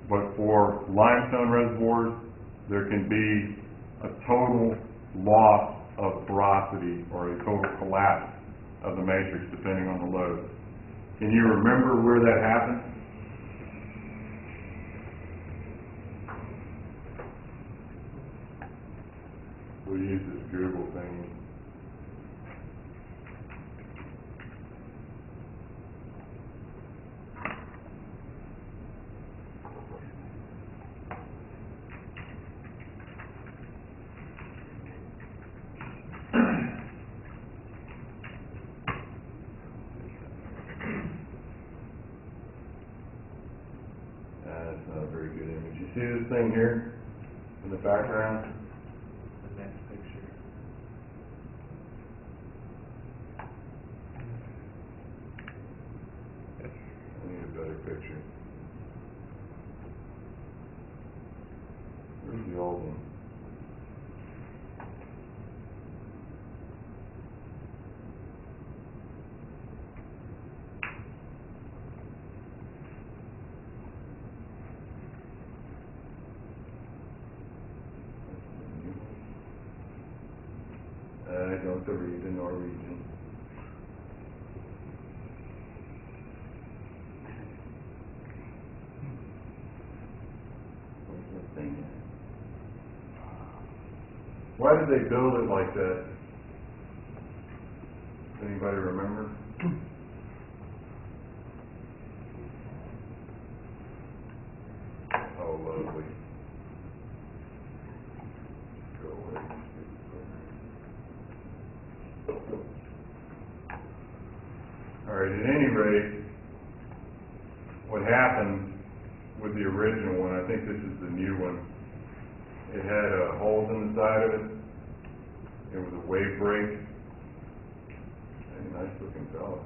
but for limestone reservoirs, there can be a total loss of porosity or a total collapse of the matrix depending on the load. Can you remember where that happened? We'll use this Google thing. That's not a very good image. You see this thing here in the background? The next picture. I need a better picture. Where's the old one? I don't read the Norwegian. Where's that thing at? Why did they build it like that? Anybody remember? Oh, lovely. Go away. All right, at any rate, what happened with the original one, I think this is the new one, it had holes in the side of it. It was a wave break. A nice looking fella.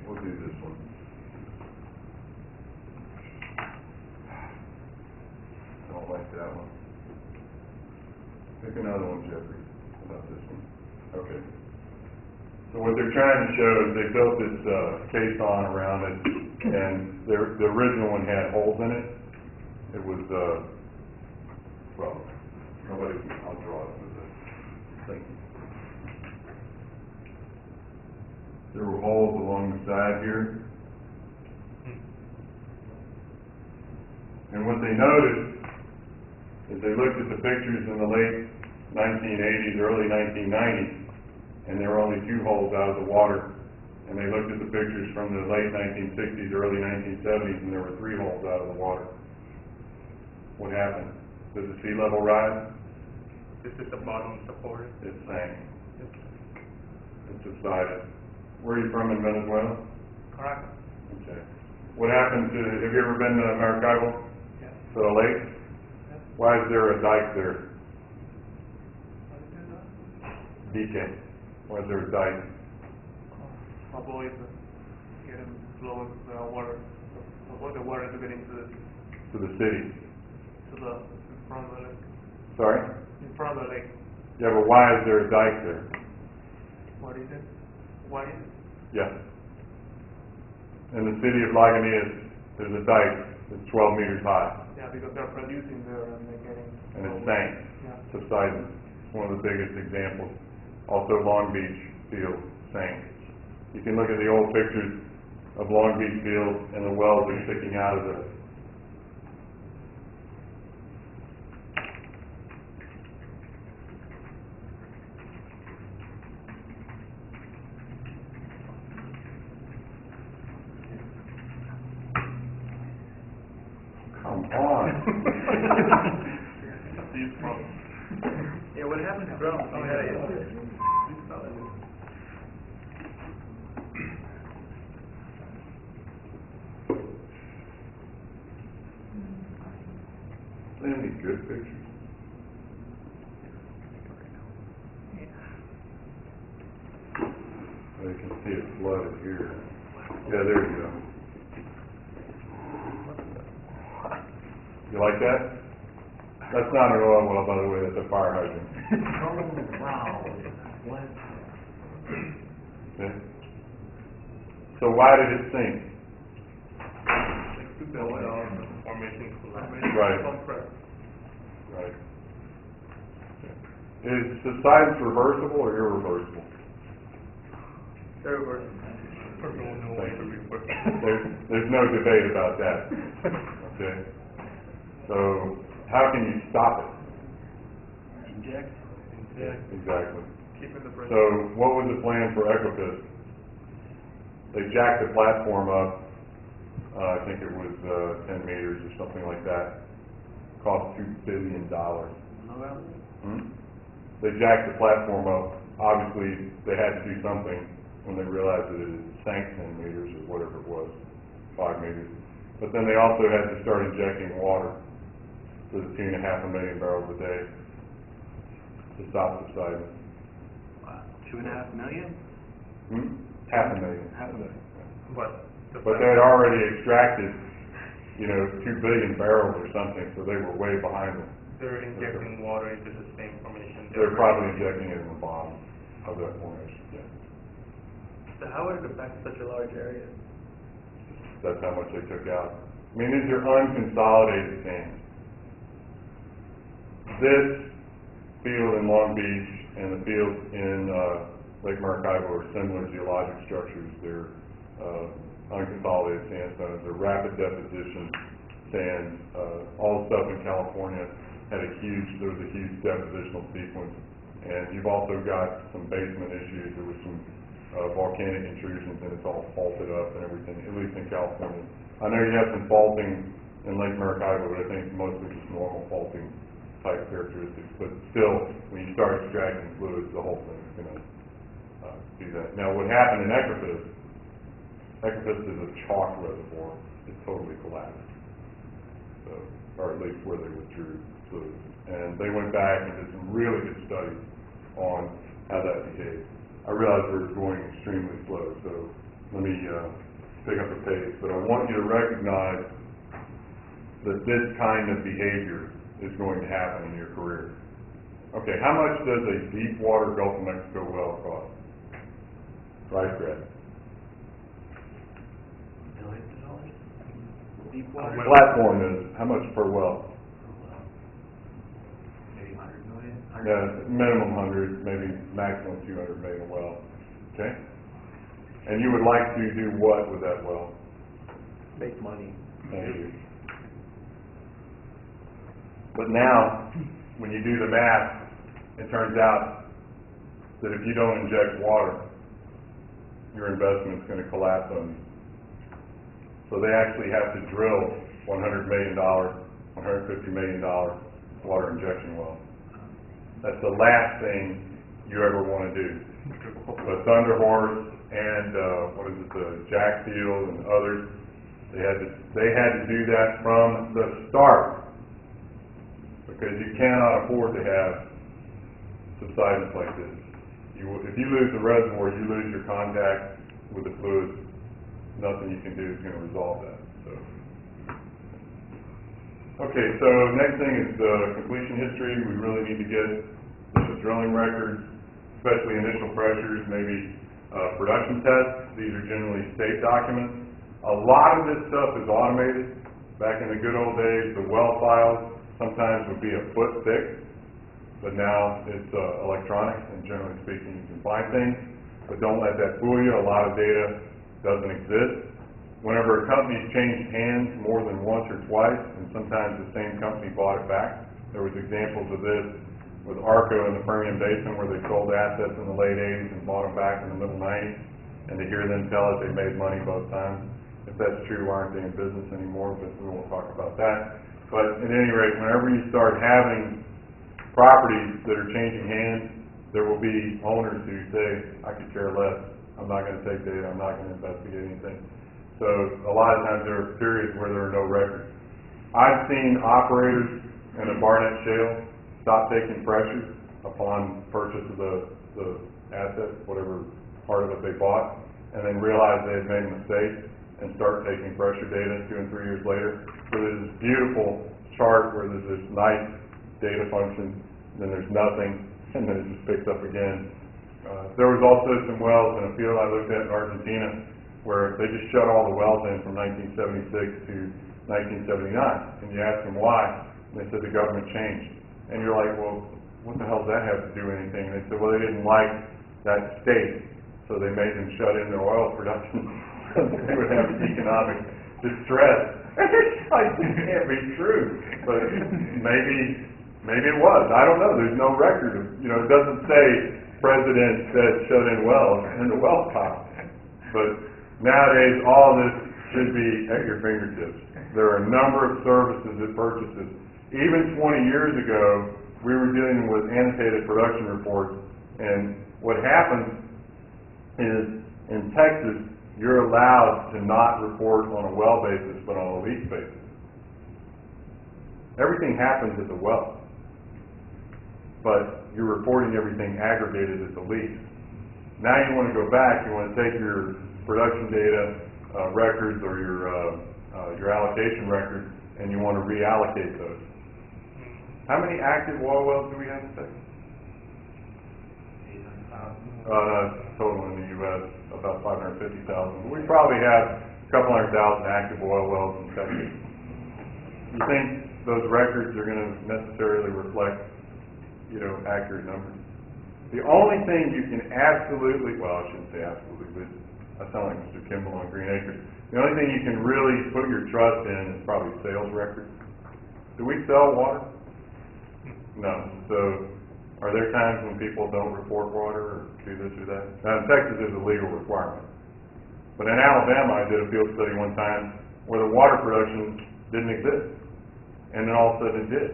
We'll do this one. I don't like that one. Pick another one, Jeffrey. How about this one? Okay. So what they're trying to show is they built this caisson around it, and the original one had holes in it. It was, well, nobody, I'll draw it with this thing. There were holes along the side here. And what they noticed is they looked at the pictures in the late 1980s, early 1990s, and there were only 2 holes out of the water. And they looked at the pictures from the late 1960s, early 1970s, and there were 3 holes out of the water. What happened? Did the sea level rise? This is the bottom support. It sank. It subsided. Where are you from in Venezuela? Caracas. Okay. What happened to, have you ever been to Maracaibo? Yeah. To the lake? Yeah. Why is there a dike there? What is it? Dique. Why is there a dike? Avoid getting flow the water, avoid the water to get into To the city. in front of the lake. Sorry? In front of the lake. Yeah, but why is there a dike there? What is it? Why is it? Yeah. In the city of Blasingame, there's a dike that's 12 meters high, Yeah, because they're producing there and they're getting. and it sank, Yeah. subsided. It's one of the biggest examples. Also, Long Beach Field sank. You can look at the old pictures of Long Beach Field, and the wells are sticking out of the. Come on. Yeah, what happened to drums? Oh, yeah. Any good pictures? Oh, you can see it flooded here. Yeah, there you go. You like that? That's not an oil well, by the way, that's a fire hydrant. Oh, wow. What? Okay. So why did it sink? $2 billion in formation fluid. Right. Pump pressure. Right. Is subsidence reversible or irreversible? Irreversible. No way to reverse. There's no debate about that. Okay. So how can you stop it? Inject? Yeah. Exactly. Keeping the pressure. So what was the plan for Ecofist? They jacked the platform up, I think it was 10 meters or something like that. Cost $2 billion. They jacked the platform up. Obviously, they had to do something when they realized that it sank 10 meters or whatever it was, 5 meters. But then they also had to start injecting water to the 2.5 million barrels a day to stop subsidence. Wow, 2.5 million? $500,000. Half a million. But they had already extracted, 2 billion barrels or something, so they were way behind them. They're injecting water into the same formation. They're probably injecting it in the bottom of that formation, yeah. So how would it affect such a large area? That's how much they took out. I mean, these are unconsolidated sands. This field in Long Beach and the field in Lake Maracaibo are similar geologic structures. They're unconsolidated sandstones. They're rapid deposition sands. All the stuff in California there was a huge depositional sequence. And you've also got some basement issues. There was some volcanic intrusions, and it's all faulted up and everything, at least in California. I know you have some faulting in Lake Maracaibo, but I think mostly just normal faulting type characteristics. But still, when you start extracting fluids, the whole thing is going to do that. Now, what happened in Ecofist is a chalk reservoir. It totally collapsed. So, or at least where they withdrew fluids. And they went back and did some really good studies on how that behaved. I realized we were going extremely slow, so let me pick up the pace. But I want you to recognize that this kind of behavior is going to happen in your career. Okay, how much does a deep water Gulf of Mexico well cost? Right, Brad? Millions of dollars? Deep water? Platform is, how much per well? Maybe 100 million? Yeah, minimum 100, maybe maximum 200 million a well. Okay? And you would like to do what with that well? Make money. Thank you. But now, when you do the math, it turns out that if you don't inject water, your investment's going to collapse on you. So they actually have to drill $100 million, $150 million water injection well. That's the last thing you ever want to do. But Thunder Horse and the Jack Field and others, they had to do that from the start, because you cannot afford to have subsidence like this. If you lose the reservoir, you lose your contact with the fluids. Nothing you can do is going to resolve that. Okay, so next thing is the completion history. We really need to get the drilling records, especially initial pressures, maybe production tests. These are generally state documents. A lot of this stuff is automated. Back in the good old days, the well files sometimes would be a foot thick, but now it's electronic, and generally speaking, you can find things. But don't let that fool you. A lot of data doesn't exist. Whenever a company's changed hands more than once or twice, and sometimes the same company bought it back, there was examples of this with Arco in the Permian Basin, where they sold assets in the late 80s and bought them back in the middle 90s, and to hear them tell us they made money both times. If that's true, why aren't they in business anymore? But we won't talk about that. But at any rate, whenever you start having properties that are changing hands, there will be owners who say, I could care less. I'm not going to take data. I'm not going to investigate anything. So a lot of times there are periods where there are no records. I've seen operators in a Barnett Shale stop taking pressures upon purchase of the asset, whatever part of it they bought, and then realize they had made a mistake and start taking pressure data 2 and 3 years later. So there's this beautiful chart where there's this nice data function, then there's nothing, and then it just picks up again. There was also some wells in a field I looked at in Argentina where they just shut all the wells in from 1976 to 1979. And you ask them why, and they said the government changed. And you're like, well, what the hell does that have to do with anything? And they said, well, they didn't like that state, so they made them shut in their oil production so that they would have economic distress. It's like, it can't be true, but maybe it was. I don't know. There's no record of, it doesn't say President said shut in wells in the well pile. But nowadays, all this should be at your fingertips. There are a number of services that purchase this. Even 20 years ago, we were dealing with annotated production reports, and what happens is, in Texas, you're allowed to not report on a well basis, but on a lease basis. Everything happens at the well, but you're reporting everything aggregated at the lease. Now you want to go back, you want to take your production data records or your allocation records, and you want to reallocate those. How many active oil wells do we have in Texas? Total in the U.S., about 550,000. We probably have a couple 100,000 active oil wells in Texas. You think those records are going to necessarily reflect, accurate numbers? The only thing you can absolutely, well, I shouldn't say absolutely, but I sound like Mr. Kimball on Green Acres. The only thing you can really put your trust in is probably sales records. Do we sell water? No. So, are there times when people don't report water or do this or that? Now, in Texas, there's a legal requirement. But in Alabama, I did a field study one time where the water production didn't exist. And then all of a sudden it did.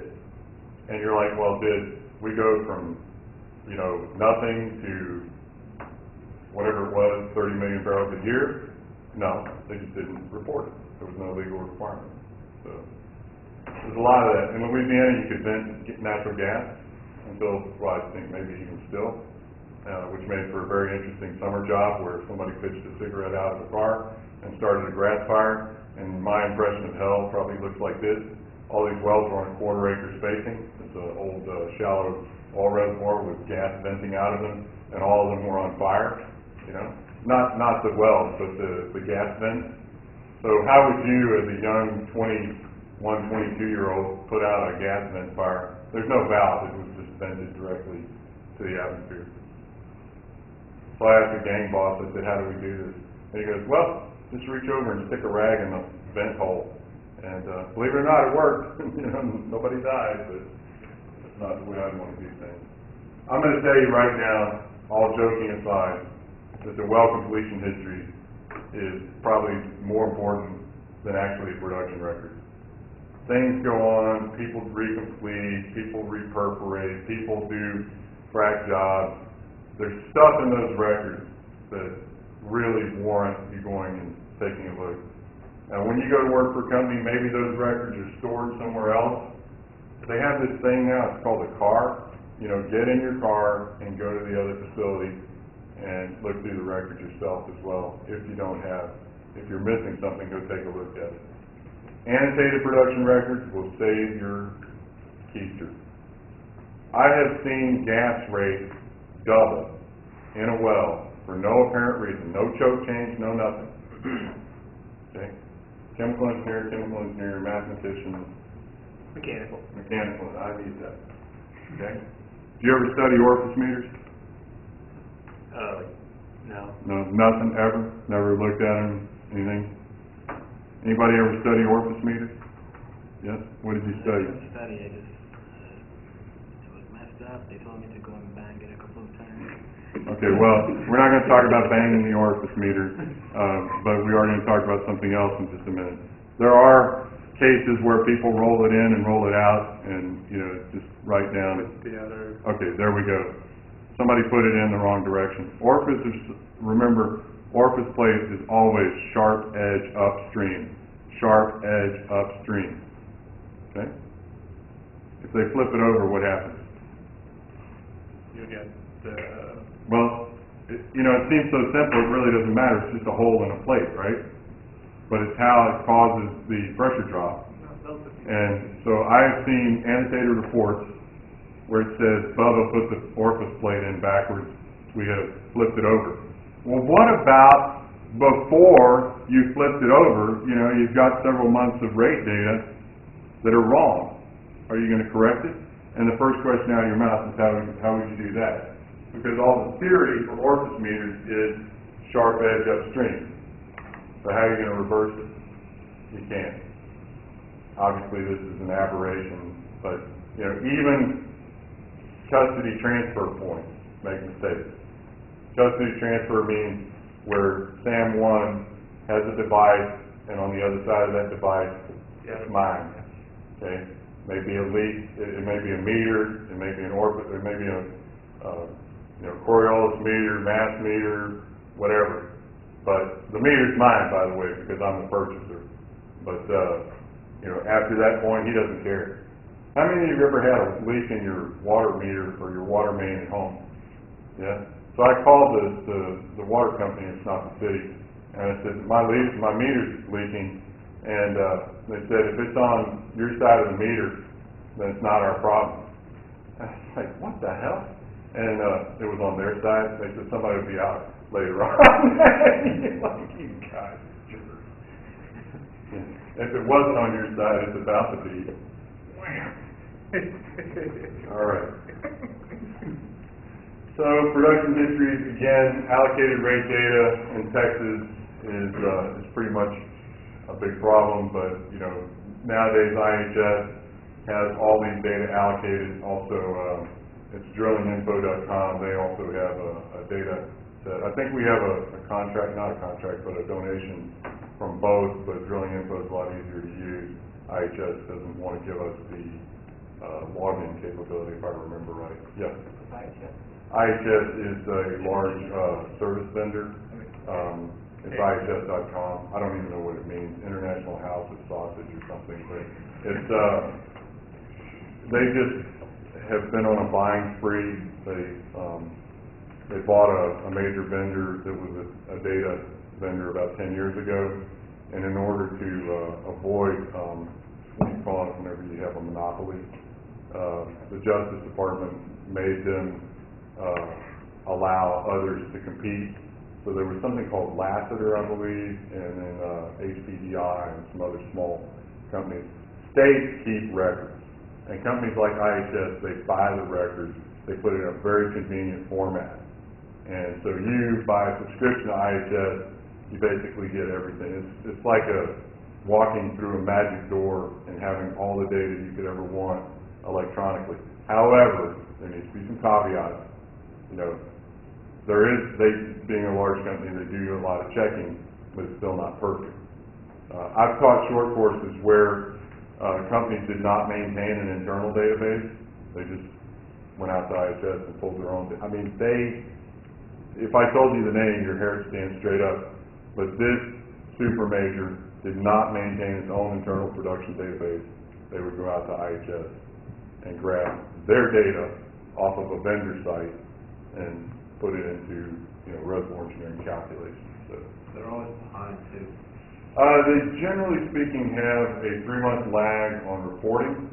And you're like, well, did we go from, nothing to whatever it was, 30 million barrels a year? No, they just didn't report it. There was no legal requirement. So, there's a lot of that. In Louisiana, you could get natural gas until, well, I think maybe even still, which made for a very interesting summer job where somebody pitched a cigarette out of the car and started a grass fire. And my impression of hell probably looks like this. All these wells were on quarter-acre spacing. It's an old, shallow oil reservoir with gas venting out of them, and all of them were on fire. Not the wells, but the gas vents. So how would you, as a young 21, 22-year-old, put out a gas vent fire? There's no valve. It was just vented directly to the atmosphere. So I asked the gang boss, I said, how do we do this? And he goes, well, just reach over and stick a rag in the vent hole. And believe it or not, it worked. Nobody died, but that's not the way I want to do things. I'm going to tell you right now, all joking aside, that the well completion history is probably more important than actually a production record. Things go on, people recomplete, people reperforate, people do frac jobs. There's stuff in those records that really warrant you going and taking a look. Now, when you go to work for a company, maybe those records are stored somewhere else. They have this thing now, it's called a car. Get in your car and go to the other facility and look through the records yourself as well. If you're missing something, go take a look at it. Annotated production records will save your keister. I have seen gas rates double in a well for no apparent reason. No choke change, no nothing. Okay? Chemical engineer, mathematician. Mechanical, I need that. Okay? Do you ever study orifice meters? No. No, nothing ever? Never looked at them, anything? Anybody ever study orifice meters? Yes? What did you study? I didn't study, it was messed up. They told me to go and bang it a couple of times. Okay, well, we're not going to talk about banging the orifice meter, but we are going to talk about something else in just a minute. There are cases where people roll it in and roll it out and, just write down. Okay, there we go. Somebody put it in the wrong direction. Remember, orifice plate is always sharp edge upstream. Sharp edge upstream. Okay? If they flip it over, what happens? You get the... Well, it seems so simple, it really doesn't matter. It's just a hole in a plate, right? But it's how it causes the pressure drop. And so I've seen annotated reports where it says, Bubba put the orifice plate in backwards. We have flipped it over. Well, what about before you flipped it over, you know, you've got several months of rate data that are wrong. Are you gonna correct it? And the first question out of your mouth is how would you do that? Because all the theory for orifice meters is sharp edge upstream. So how are you gonna reverse it? You can't. Obviously this is an aberration, but you know, even custody transfer points make mistakes. Custody transfer means where SAM 1 has a device, and on the other side of that device, it's mine. Okay? Maybe a leak, it may be a meter, it may be an orbit, it may be a you know, Coriolis meter, mass meter, whatever. But the meter's mine, by the way, because I'm the purchaser. But you know, after that point, he doesn't care. How many of you ever had a leak in your water meter or your water main at home? Yeah. So I called the water company, it's not the city, and I said, my meter's leaking, and they said, if it's on your side of the meter, then it's not our problem. And I was like, what the hell? And it was on their side. They said somebody will be out later on. Like, you guys. If it wasn't on your side, it's about to be. All right. So production history, again, allocated rate data in Texas is pretty much a big problem, but you know, nowadays IHS has all these data allocated. Also, it's drillinginfo.com. They also have a data set. I think we have a contract, not a contract, but a donation from both, but Drilling Info is a lot easier to use. IHS doesn't want to give us the login capability, if I remember right. Yes? IHS is a large service vendor. It's IHS.com. I don't even know what it means. International House of Sausage or something. But it's they just have been on a buying spree. They bought a major vendor that was a data vendor about 10 years ago, and in order to avoid what do you call it whenever you have a monopoly, the Justice Department made them allow others to compete. So there was something called Lassiter, I believe, and then HPDI and some other small companies. States keep records, and companies like IHS, they buy the records, they put it in a very convenient format. And so you buy a subscription to IHS, you basically get everything. It's like walking through a magic door and having all the data you could ever want electronically. However, there needs to be some caveats. You know, they being a large company, they do a lot of checking, but it's still not perfect. I've taught short courses where companies did not maintain an internal database. They just went out to IHS and pulled their own. I mean, if I told you the name, your hair would stand straight up. But this super major did not maintain its own internal production database. They would go out to IHS and grab their data off of a vendor site and put it into, you know, reservoir engineering calculations. So They're always behind too. they generally speaking have a 3-month lag on reporting.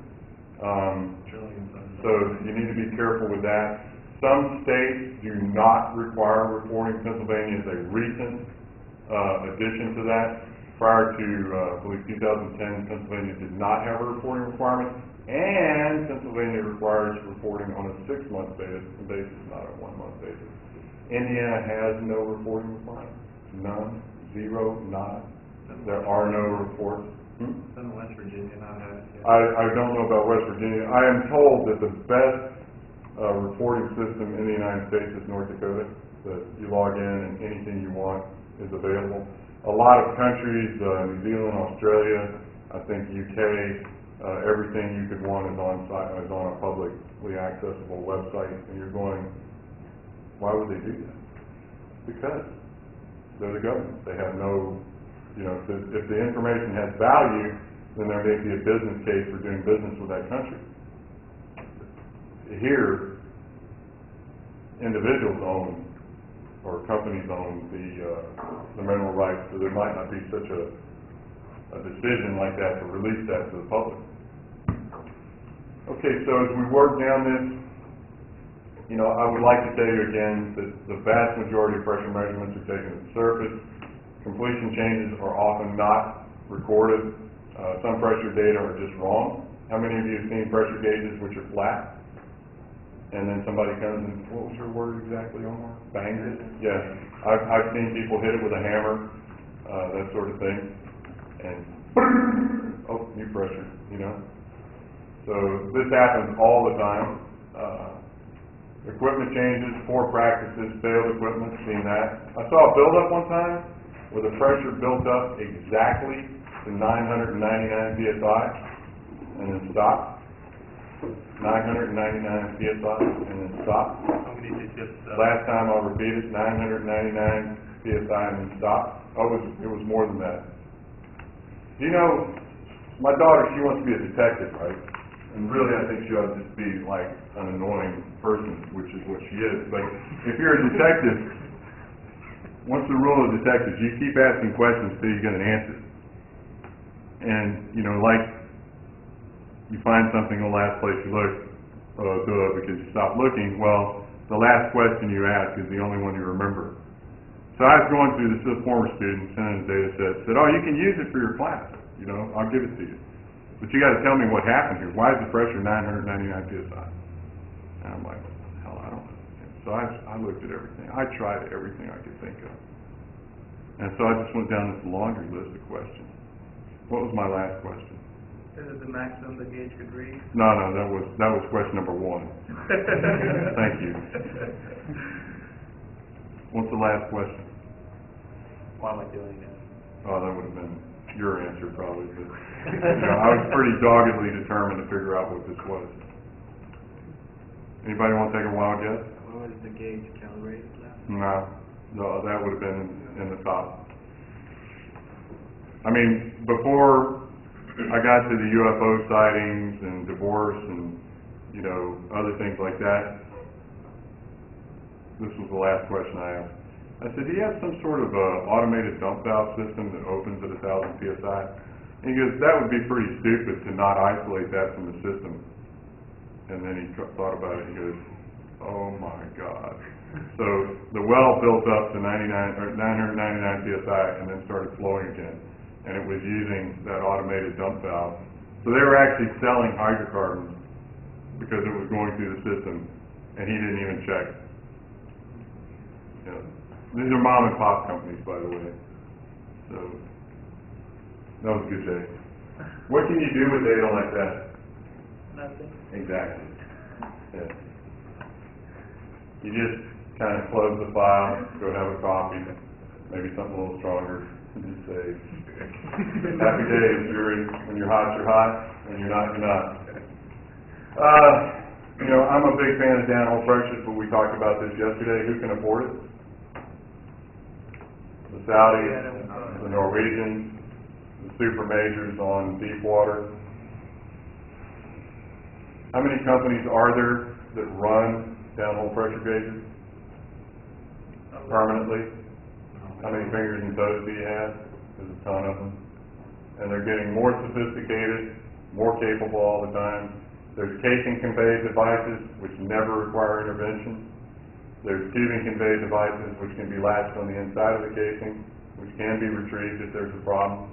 So you need to be careful with that. Some states do not require reporting. Pennsylvania is a recent addition to that. Prior to, I believe, 2010, Pennsylvania did not have a reporting requirement, and Pennsylvania requires reporting on a 6-month basis, not a 1-month basis. Indiana has no reporting requirement. None. Zero. Nada. There are no reports. Doesn't West Virginia not have it yet? I don't know about West Virginia. I am told that the best reporting system in the United States is North Dakota, that you log in and anything you want is available. A lot of countries, New Zealand, Australia, I think UK, everything you could want is on a publicly accessible website, and you're going, why would they do that? Because they're the government. They have no, you know, if the information has value, then there may be a business case for doing business with that country. Here, individuals own, or companies own the mineral rights, so there might not be such a decision like that to release that to the public. Okay, so as we work down this, you know, I would like to tell you again that the vast majority of pressure measurements are taken at the surface. completion changes are often not recorded. Some pressure data are just wrong. How many of you have seen pressure gauges which are flat? And then somebody comes and, what was your word exactly, Omar? Bangs it? Yeah. I've seen people hit it with a hammer, that sort of thing. And, oh, new pressure, you know? So this happens all the time. Equipment changes, poor practices, failed equipment, seen that. I saw a buildup one time where the pressure built up exactly to 999 psi and then stopped. 999 psi and then stopped. Somebody did just, Last time I'll repeat it, 999 psi and then stopped. Oh, it was more than that. You know, my daughter, she wants to be a detective, right? And really, I think she ought to just be like an annoying person, which is what she is. But if you're a detective, what's the rule of detectives? You keep asking questions till you get an answer. And, you know, like, you find something the last place you look, because you stopped looking. Well, the last question you ask is the only one you remember. So I was going through this with former students, sent in a data set, said, oh, you can use it for your class. You know, I'll give it to you. But you got to tell me what happened here. Why is the pressure 999 psi? And I'm like, hell, I don't know. So I looked at everything. I tried everything I could think of. And so I just went down this laundry list of questions. What was my last question? Is it the maximum the gauge could read? No, that was question number 1. Thank you. What's the last question? Why am I doing this? Oh, that would have been your answer probably, but you know, I was pretty doggedly determined to figure out what this was. Anybody want to take a wild guess? What was the gauge calibrated last? No, that would have been in the top. I mean, before I got to the UFO sightings and divorce and, you know, other things like that, this was the last question I asked. I said, do you have some sort of automated dump valve system that opens at 1,000 psi? And he goes, that would be pretty stupid to not isolate that from the system. And then he thought about it, he goes, oh my God. So the well built up to 999 psi and then started flowing again. And it was using that automated dump valve. So they were actually selling hydrocarbons because it was going through the system, and he didn't even check. You know, these are mom and pop companies, by the way. So that was a good day. What can you do with data like that? Nothing. Exactly. Yeah. You just kind of close the file, go have a coffee, maybe something a little stronger, and just say, happy days, Yuri. When you're hot, when you're not, you're not. You know, I'm a big fan of downhole pressures, but we talked about this yesterday. Who can afford it? The Saudis, the Norwegians, the super majors on deep water. How many companies are there that run downhole pressure gauges permanently? How many fingers and toes do you have? There's a ton of them. And they're getting more sophisticated, more capable all the time. There's casing convey devices which never require intervention. There's tubing convey devices which can be latched on the inside of the casing, which can be retrieved if there's a problem.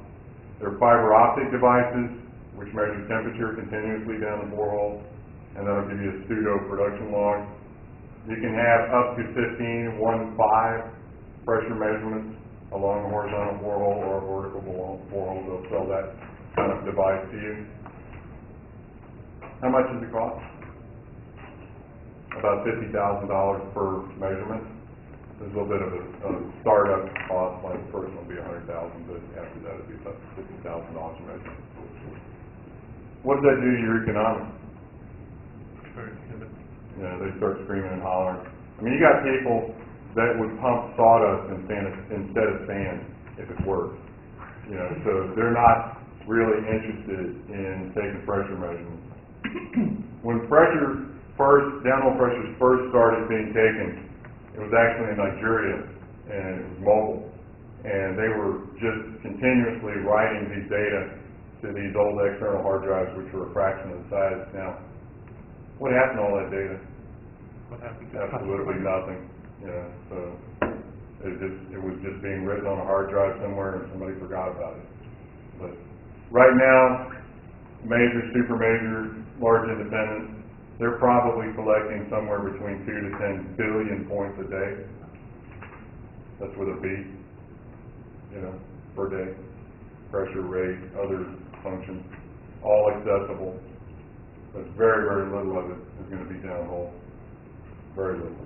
There are fiber optic devices which measure temperature continuously down the borehole, and that'll give you a pseudo production log. You can have up to 15 pressure measurements along a horizontal borehole or a vertical borehole. They'll sell that kind of device to you. How much does it cost? About $50,000 per measurement. There's a little bit of a startup cost, like the first one will be $100,000, but after that it'll be about $50,000 a measurement. What does that do to your economics? You know, they start screaming and hollering. I mean, you got people that would pump sawdust instead of sand if it worked. You know, so they're not really interested in taking pressure measurements. When downhole pressures first started being taken, it was actually in Nigeria, and it was mobile. And they were just continuously writing these data to these old external hard drives, which were a fraction of the size. Now, what happened to all that data? what happened to Absolutely nothing. Yeah, so It was just being written on a hard drive somewhere and somebody forgot about it. But right now, major, super major, large independents, they're probably collecting somewhere between 2 to 10 billion points a day. That's with a B, per day. Pressure, rate, other functions, all accessible. But very, very little of it is going to be downhole. Very little.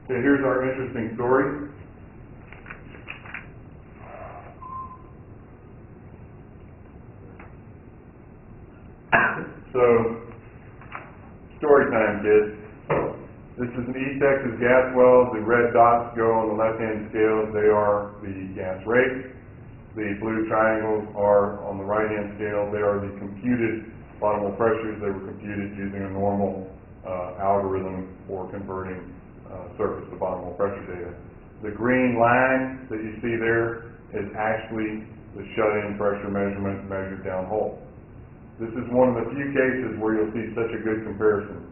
Okay, here's our interesting story. So, story time, kids. This is an East Texas gas well. The red dots go on the left-hand scale. They are the gas rate. The blue triangles are on the right-hand scale. They are the computed bottom hole pressures. They were computed using a normal algorithm for converting surface to bottom hole pressure data. The green line that you see there is actually the shut-in pressure measurement measured downhole. This is one of the few cases where you'll see such a good comparison.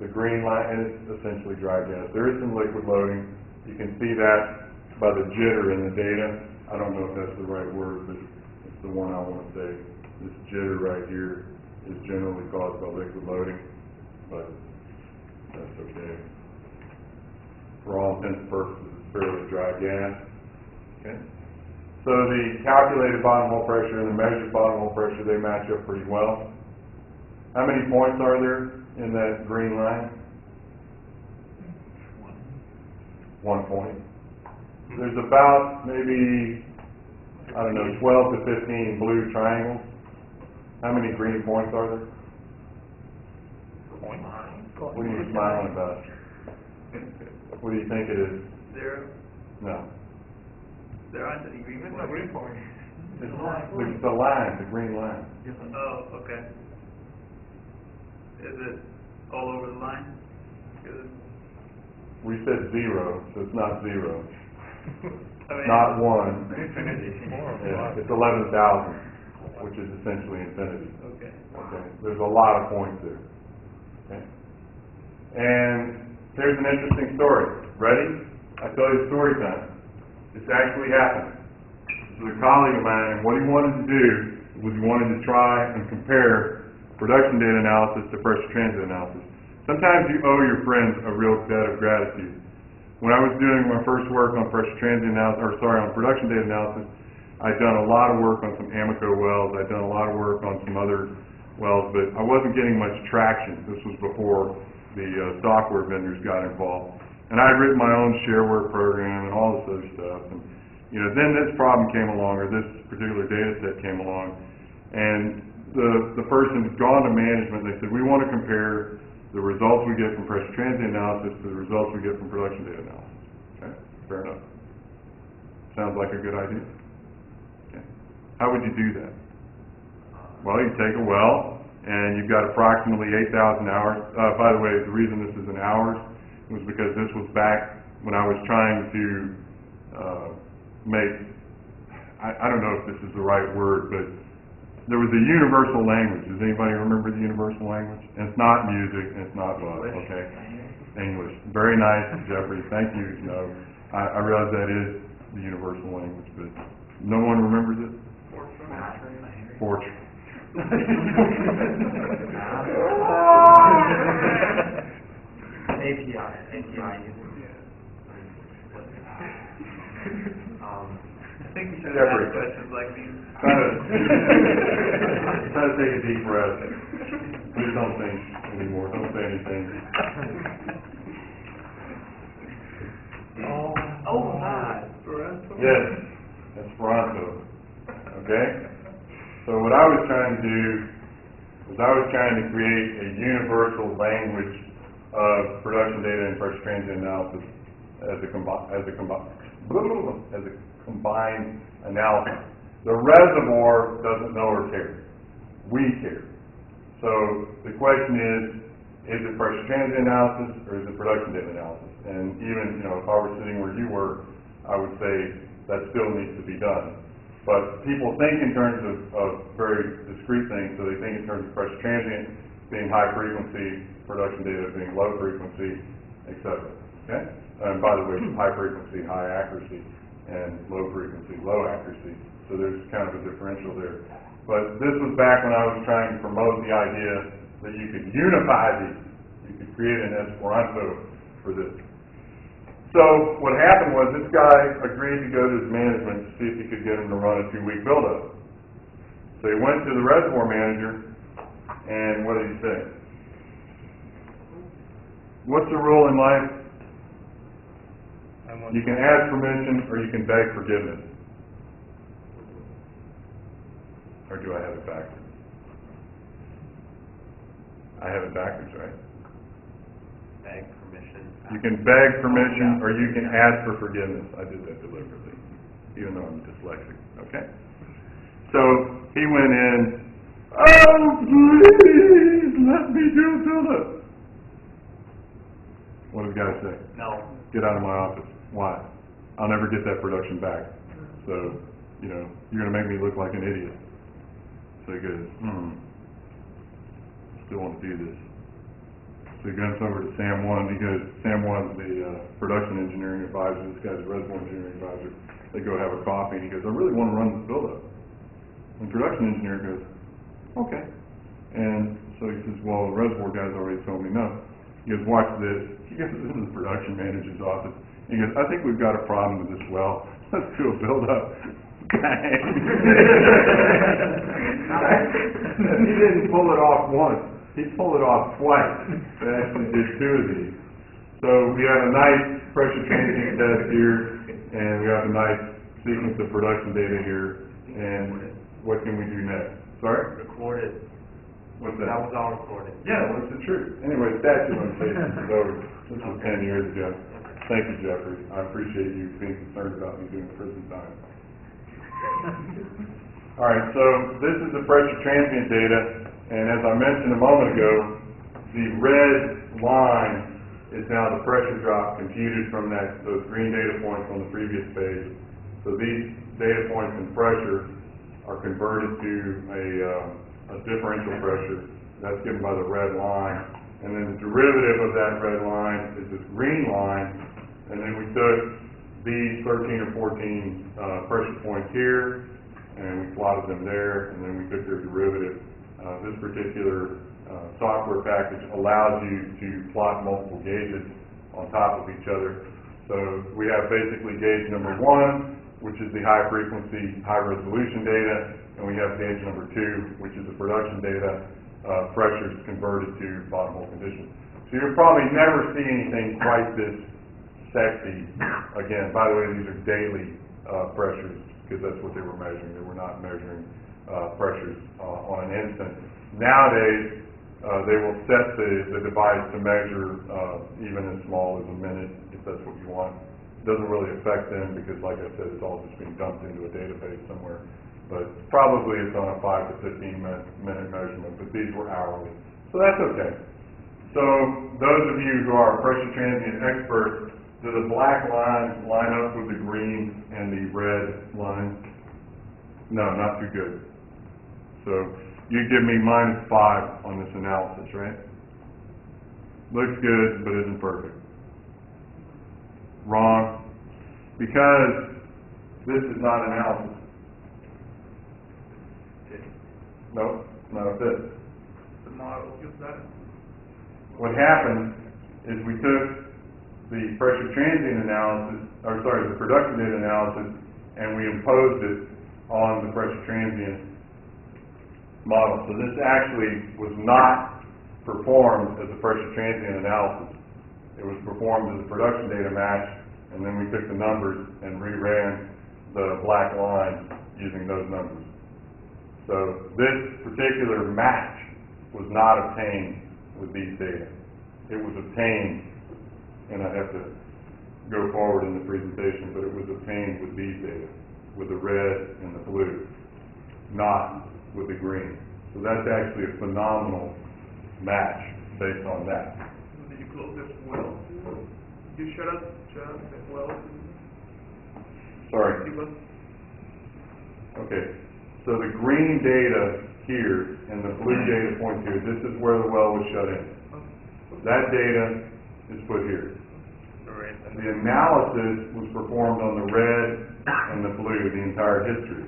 The green line, and it's essentially dry gas. There is some liquid loading. You can see that by the jitter in the data. I don't know if that's the right word, but it's the one I want to say. This jitter right here is generally caused by liquid loading, but that's okay. For all intents and purposes, it's fairly dry gas. Okay. So the calculated bottom hole pressure and the measured bottom hole pressure, they match up pretty well. How many points are there in that green line? 1 point. There's about maybe, 12 to 15 blue triangles. How many green points are there? What are you smiling about? What do you think it is? 0. No. There aren't any green points. It's the line, the green line. Oh, okay. Is it all over the line? We said 0, so it's not 0. I mean, Not 1. infinity. Yeah, it's 11,000, which is essentially infinity. Okay. Okay, there's a lot of points there. Okay, and here's an interesting story. Ready? I tell you story time. This actually happened. This is a colleague of mine, and what he wanted to do was he wanted to try and compare production data analysis to pressure transit analysis. Sometimes you owe your friends a real debt of gratitude. When I was doing my first work on pressure transit analysis, on production data analysis, I'd done a lot of work on some Amoco wells. I'd done a lot of work on some other wells, but I wasn't getting much traction. This was before the software vendors got involved. And I had written my own shareware program and all this other stuff. And then this problem came along, or this particular data set came along, and the person had gone to management. They said, we want to compare the results we get from pressure transient analysis to the results we get from production data analysis. Okay, fair enough. Sounds like a good idea. Okay. How would you do that? Well, you take a well, and you've got approximately 8,000 hours. By the way, the reason this is in hours was because this was back when I was trying to make, I don't know if this is the right word, but there was a universal language. Does anybody remember the universal language? And it's not music, and it's not love, okay? English. Very nice, Jeffrey. Thank you. I realize that is the universal language, but no one remembers it? Fortune. API. I think we should Jeffrey. ask questions like these. Try to take a deep breath. Please don't think anymore. Don't say anything. Oh my. Yes, Esperanto. Okay? So what I was trying to do was I was trying to create a universal language of production data and pressure transient analysis as a combined analysis. The reservoir doesn't know or care. We care. So the question is it pressure transient analysis or is it production data analysis? And even, if I were sitting where you were, I would say that still needs to be done. But people think in terms of very discrete things, so they think in terms of pressure transient being high frequency, production data being low frequency, etc. Okay? and by the way, high frequency, high accuracy, and low frequency, low accuracy. So there's kind of a differential there. But this was back when I was trying to promote the idea that you could unify these. You could create an Esperanto for this. So what happened was this guy agreed to go to his management to see if he could get him to run a 2-week build-up. So he went to the reservoir manager, and what did he say? What's the rule in life? You can ask permission or you can beg forgiveness. Or do I have it backwards? I have it backwards, right? Beg permission. You can beg permission or you can ask for forgiveness. I did that deliberately, even though I'm dyslexic, okay? So he went in, oh, please, let me do a build-up. What did the guy say? No. Get out of my office. Why? I'll never get that production back. So, you know, you're going to make me look like an idiot. So he goes, still want to do this. So he goes over to Sam One. He goes, Sam One's the production engineering advisor. This guy's the reservoir engineering advisor. They go have a coffee, and he goes, I really want to run this build-up. And the production engineer goes, okay. And so he says, well, the reservoir guy's already told me no. He goes, watch this. He goes into the production manager's office. He goes, I think we've got a problem with this well. Let's do a build-up. Bang! He didn't pull it off once. He pulled it off twice. They actually did 2 of these. So we have a nice pressure transient test here, and we have a nice sequence of production data here. And what can we do next? Sorry? Recorded. What's that? That was all recorded. Yeah, well, it's the truth. Anyway, statute of limitations is over. This was 10 years ago. Thank you, Jeffrey. I appreciate you being concerned about me doing prison time. All right, so this is the pressure transient data, and as I mentioned a moment ago, the red line is now the pressure drop computed from those green data points on the previous page. So these data points in pressure are converted to a differential pressure. That's given by the red line. And then the derivative of that red line is this green line. And then we took these 13 or 14 pressure points here, and we plotted them there, and then we took their derivative. This particular software package allows you to plot multiple gauges on top of each other. So we have basically gauge number 1, which is the high frequency, high resolution data, and we have gauge number 2, which is the production data, pressures converted to bottom hole conditions. So you'll probably never see anything quite this sexy. Again, by the way, these are daily pressures, because that's what they were measuring. They were not measuring pressures on an instant. Nowadays, they will set the device to measure even as small as a minute, if that's what you want. It doesn't really affect them because, like I said, it's all just being dumped into a database somewhere. But probably it's on a 5 to 15 minute measurement, but these were hourly. So that's okay. So those of you who are pressure transient experts, do the black lines line up with the green and the red lines? No, not too good. So you give me -5 on this analysis, right? Looks good, but isn't perfect. Wrong. Because this is not analysis. Nope, not a fit. The model gives that. What happened is we took the pressure transient analysis, or sorry, the production data analysis, and we imposed it on the pressure transient model. So this actually was not performed as a pressure transient analysis. It was performed as a production data match, and then we took the numbers and reran the black line using those numbers. So this particular match was not obtained with these data. It was obtained, and I have to go forward in the presentation, but it was obtained with these data, with the red and the blue, not with the green. So that's actually a phenomenal match based on that. Did you close this well? You shut up that well? Sorry. Okay. So the green data here and the blue data points here, this is where the well was shut in. That data is put here. Right. The analysis was performed on the red and the blue, the entire history.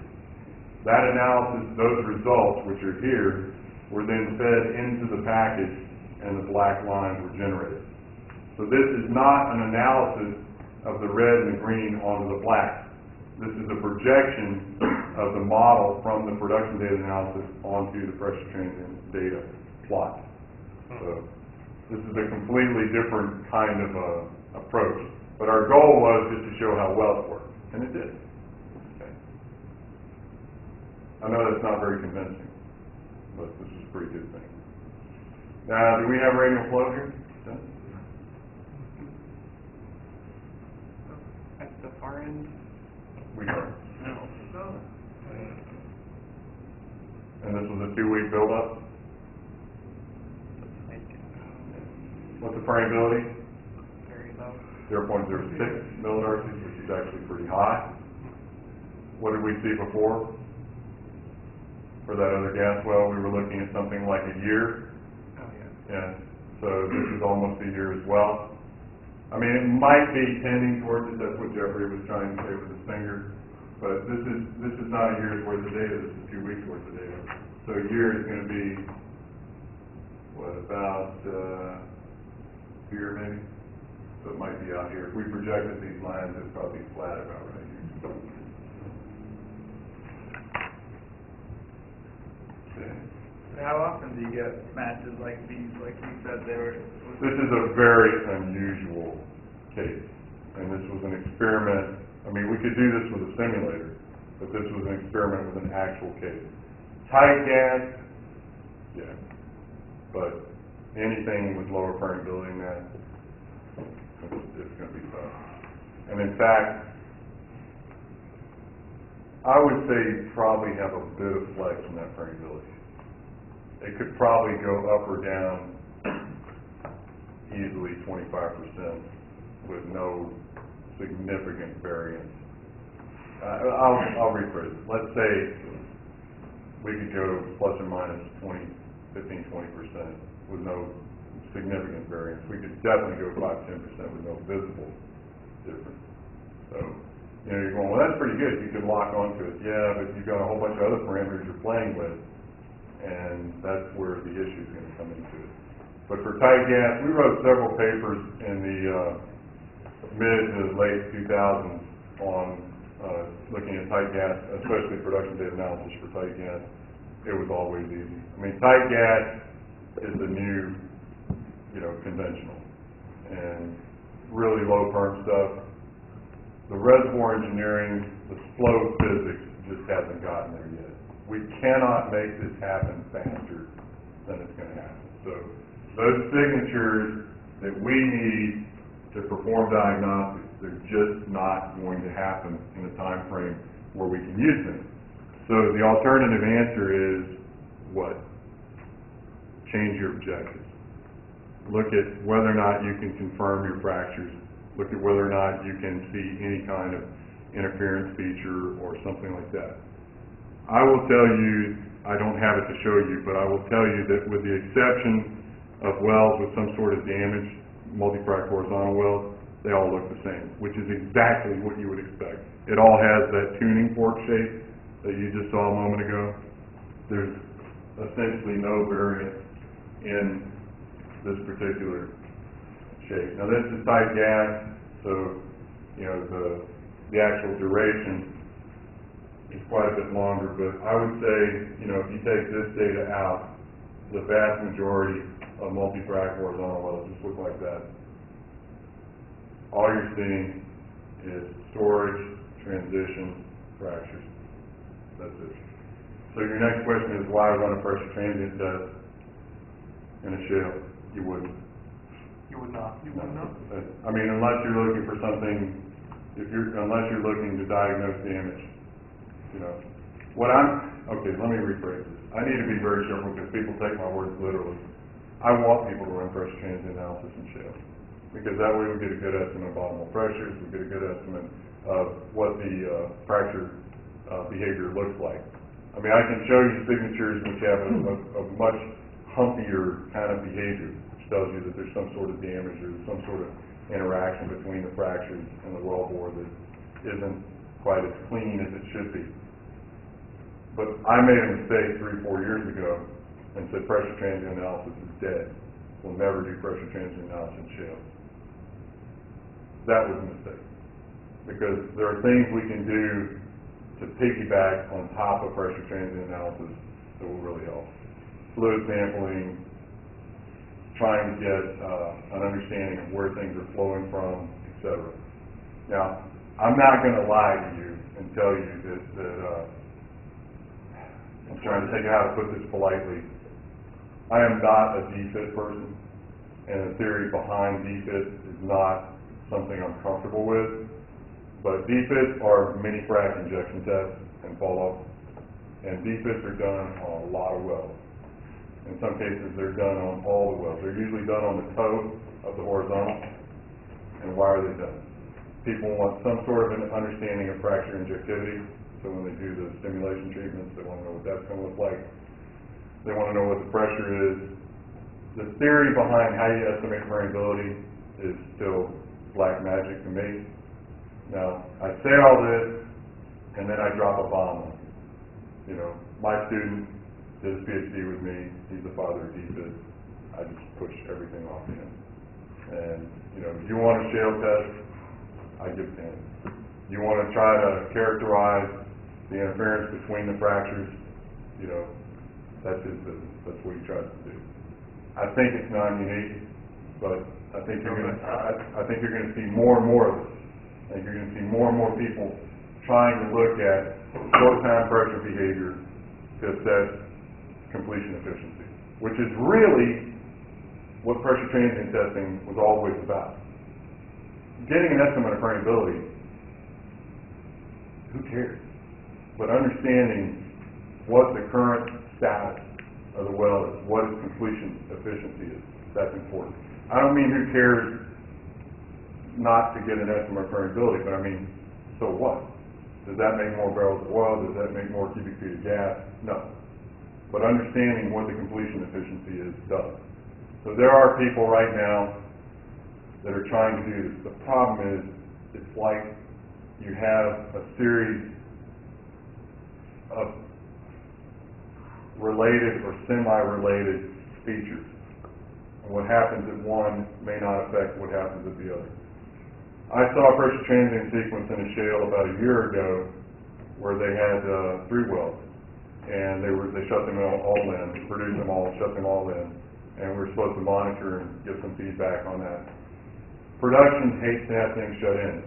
That analysis, those results, which are here, were then fed into the package and the black lines were generated. So this is not an analysis of the red and the green onto the black. This is a projection of the model from the production data analysis onto the pressure transient data plot. So this is a completely different kind of approach. But our goal was just to show how well it worked, and it did. Okay. I know that's not very convincing, but this is a pretty good thing. Now, do we have radial flow here? At the far end? We don't. No. And this was a 2-week build-up? What's the permeability? Very low. 0.06 millidarcies, which is actually pretty high. What did we see before? For that other gas well, we were looking at something like a year. Oh, yeah. Yeah, so this is almost a year as well. I mean, it might be tending towards it, that's what Jeffrey was trying to say with his finger, but this is not a year's worth of data, this is 2 weeks worth of data. So a year is gonna be, what, about, here maybe? So it might be out here. If we projected these lines, it'd probably be flat about right here. Okay. How often do you get matches like these, like you said they were? This is a very unusual case, and this was an experiment. I mean, we could do this with a simulator, but this was an experiment with an actual case. Tight gas, yeah, but anything with lower permeability than that, it's going to be tough. And in fact, I would say you probably have a bit of flex in that permeability. It could probably go up or down easily 25% with no significant variance. I'll rephrase it. Let's say we could go plus or minus 15, 20% with no significant variance. We could definitely go 5-10% with no visible difference. So, you know, you're going, well, that's pretty good. You can lock onto it. Yeah, but you've got a whole bunch of other parameters you're playing with, and that's where the issue is going to come into it. But for tight gas, we wrote several papers in the mid to late 2000s on looking at tight gas, especially production data analysis for tight gas. It was always easy. I mean, tight gas is the new, you know, conventional, and really low perm stuff. The reservoir engineering, the flow physics just hasn't gotten there yet. We cannot make this happen faster than it's going to happen. So those signatures that we need to perform diagnostics, they're just not going to happen in a time frame where we can use them. So the alternative answer is what? Change your objectives. Look at whether or not you can confirm your fractures. Look at whether or not you can see any kind of interference feature or something like that. I will tell you, I don't have it to show you, but I will tell you that with the exception of wells with some sort of damage, multi-frac horizontal wells, they all look the same, which is exactly what you would expect. It all has that tuning fork shape that you just saw a moment ago. There's essentially no variance in this particular shape. Now this is tight gas, so you know the actual duration is quite a bit longer, but I would say, you know, if you take this data out, the vast majority of multi-frac horizontal wells just look like that. All you're seeing is storage, transition, fractures. That's it. So your next question is why run a pressure transient test in a shale? You wouldn't. You would not. You would not? I mean, unless you're looking for something, unless you're looking to diagnose damage, you know. Okay, let me rephrase this. I need to be very careful because people take my words literally. I want people to run pressure transient analysis in shale, because that way we get a good estimate of bottom hole pressures, we get a good estimate of what the fracture behavior looks like. I mean, I can show you signatures which have a much humpier kind of behavior, which tells you that there's some sort of damage or some sort of interaction between the fractures and the wellbore that isn't quite as clean as it should be. But I made a mistake 3-4 years ago and said pressure transient analysis is dead. We'll never do pressure transient analysis in shale. That was a mistake, because there are things we can do to piggyback on top of pressure transient analysis that will really help. Fluid sampling, trying to get an understanding of where things are flowing from, etc. Now, I'm not going to lie to you and tell you that I'm trying to think of how to put this politely. I am not a DFIT person, and the theory behind DFIT is not something I'm comfortable with. But DFITs are mini frac injection tests and follow-up, and DFITs are done on a lot of wells. In some cases, they're done on all the wells. They're usually done on the toe of the horizontal. And why are they done? People want some sort of an understanding of fracture injectivity, so when they do the stimulation treatments, they want to know what that's going to look like. They want to know what the pressure is. The theory behind how you estimate permeability is still black magic to me. Now, I say all this, and then I drop a bomb on it. You know, my student did his PhD with me. He's the father of DFIT. I just push everything off to him. And, you know, you want a shale test, I give it to him. You want to try to characterize the interference between the fractures, you know, that's his business. That's what he tries to do. I think it's non-unique, but I think you're going to see more and more of it. I think you're going to see more and more people trying to look at short time pressure behavior to assess completion efficiency, which is really what pressure transient testing was always about. Getting an estimate of permeability, who cares? But understanding what the current status of the well is, what its completion efficiency is, that's important. I don't mean who cares not to get an estimate of permeability, but I mean, so what? Does that make more barrels of oil? Does that make more cubic feet of gas? No. But understanding what the completion efficiency is does. So there are people right now that are trying to do this. The problem is, it's like you have a series of related or semi-related features. And what happens at one may not affect what happens at the other. I saw a pressure transient sequence in a shale about a year ago where they had 3 wells, and they shut them all in, produced them all, shut them all in, and we were supposed to monitor and give some feedback on that. Production hates to have things shut in,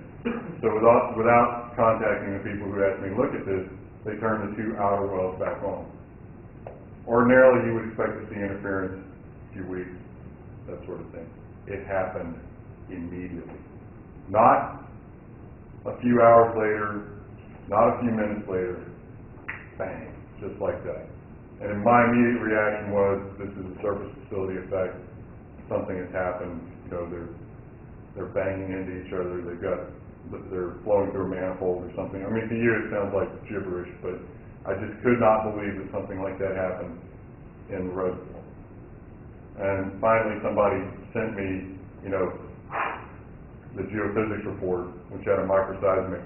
so without contacting the people who asked me to look at this, they turned the 2 outer wells back on. Ordinarily, you would expect to see interference a few weeks, that sort of thing. It happened immediately. Not a few hours later, not a few minutes later, bang, just like that. And my immediate reaction was, this is a surface facility effect. Something has happened. You know, they're banging into each other. They're flowing through a manifold or something. I mean, to you it sounds like gibberish, but I just could not believe that something like that happened in the reservoir. And finally, somebody sent me, you know, the geophysics report, which had a microseismic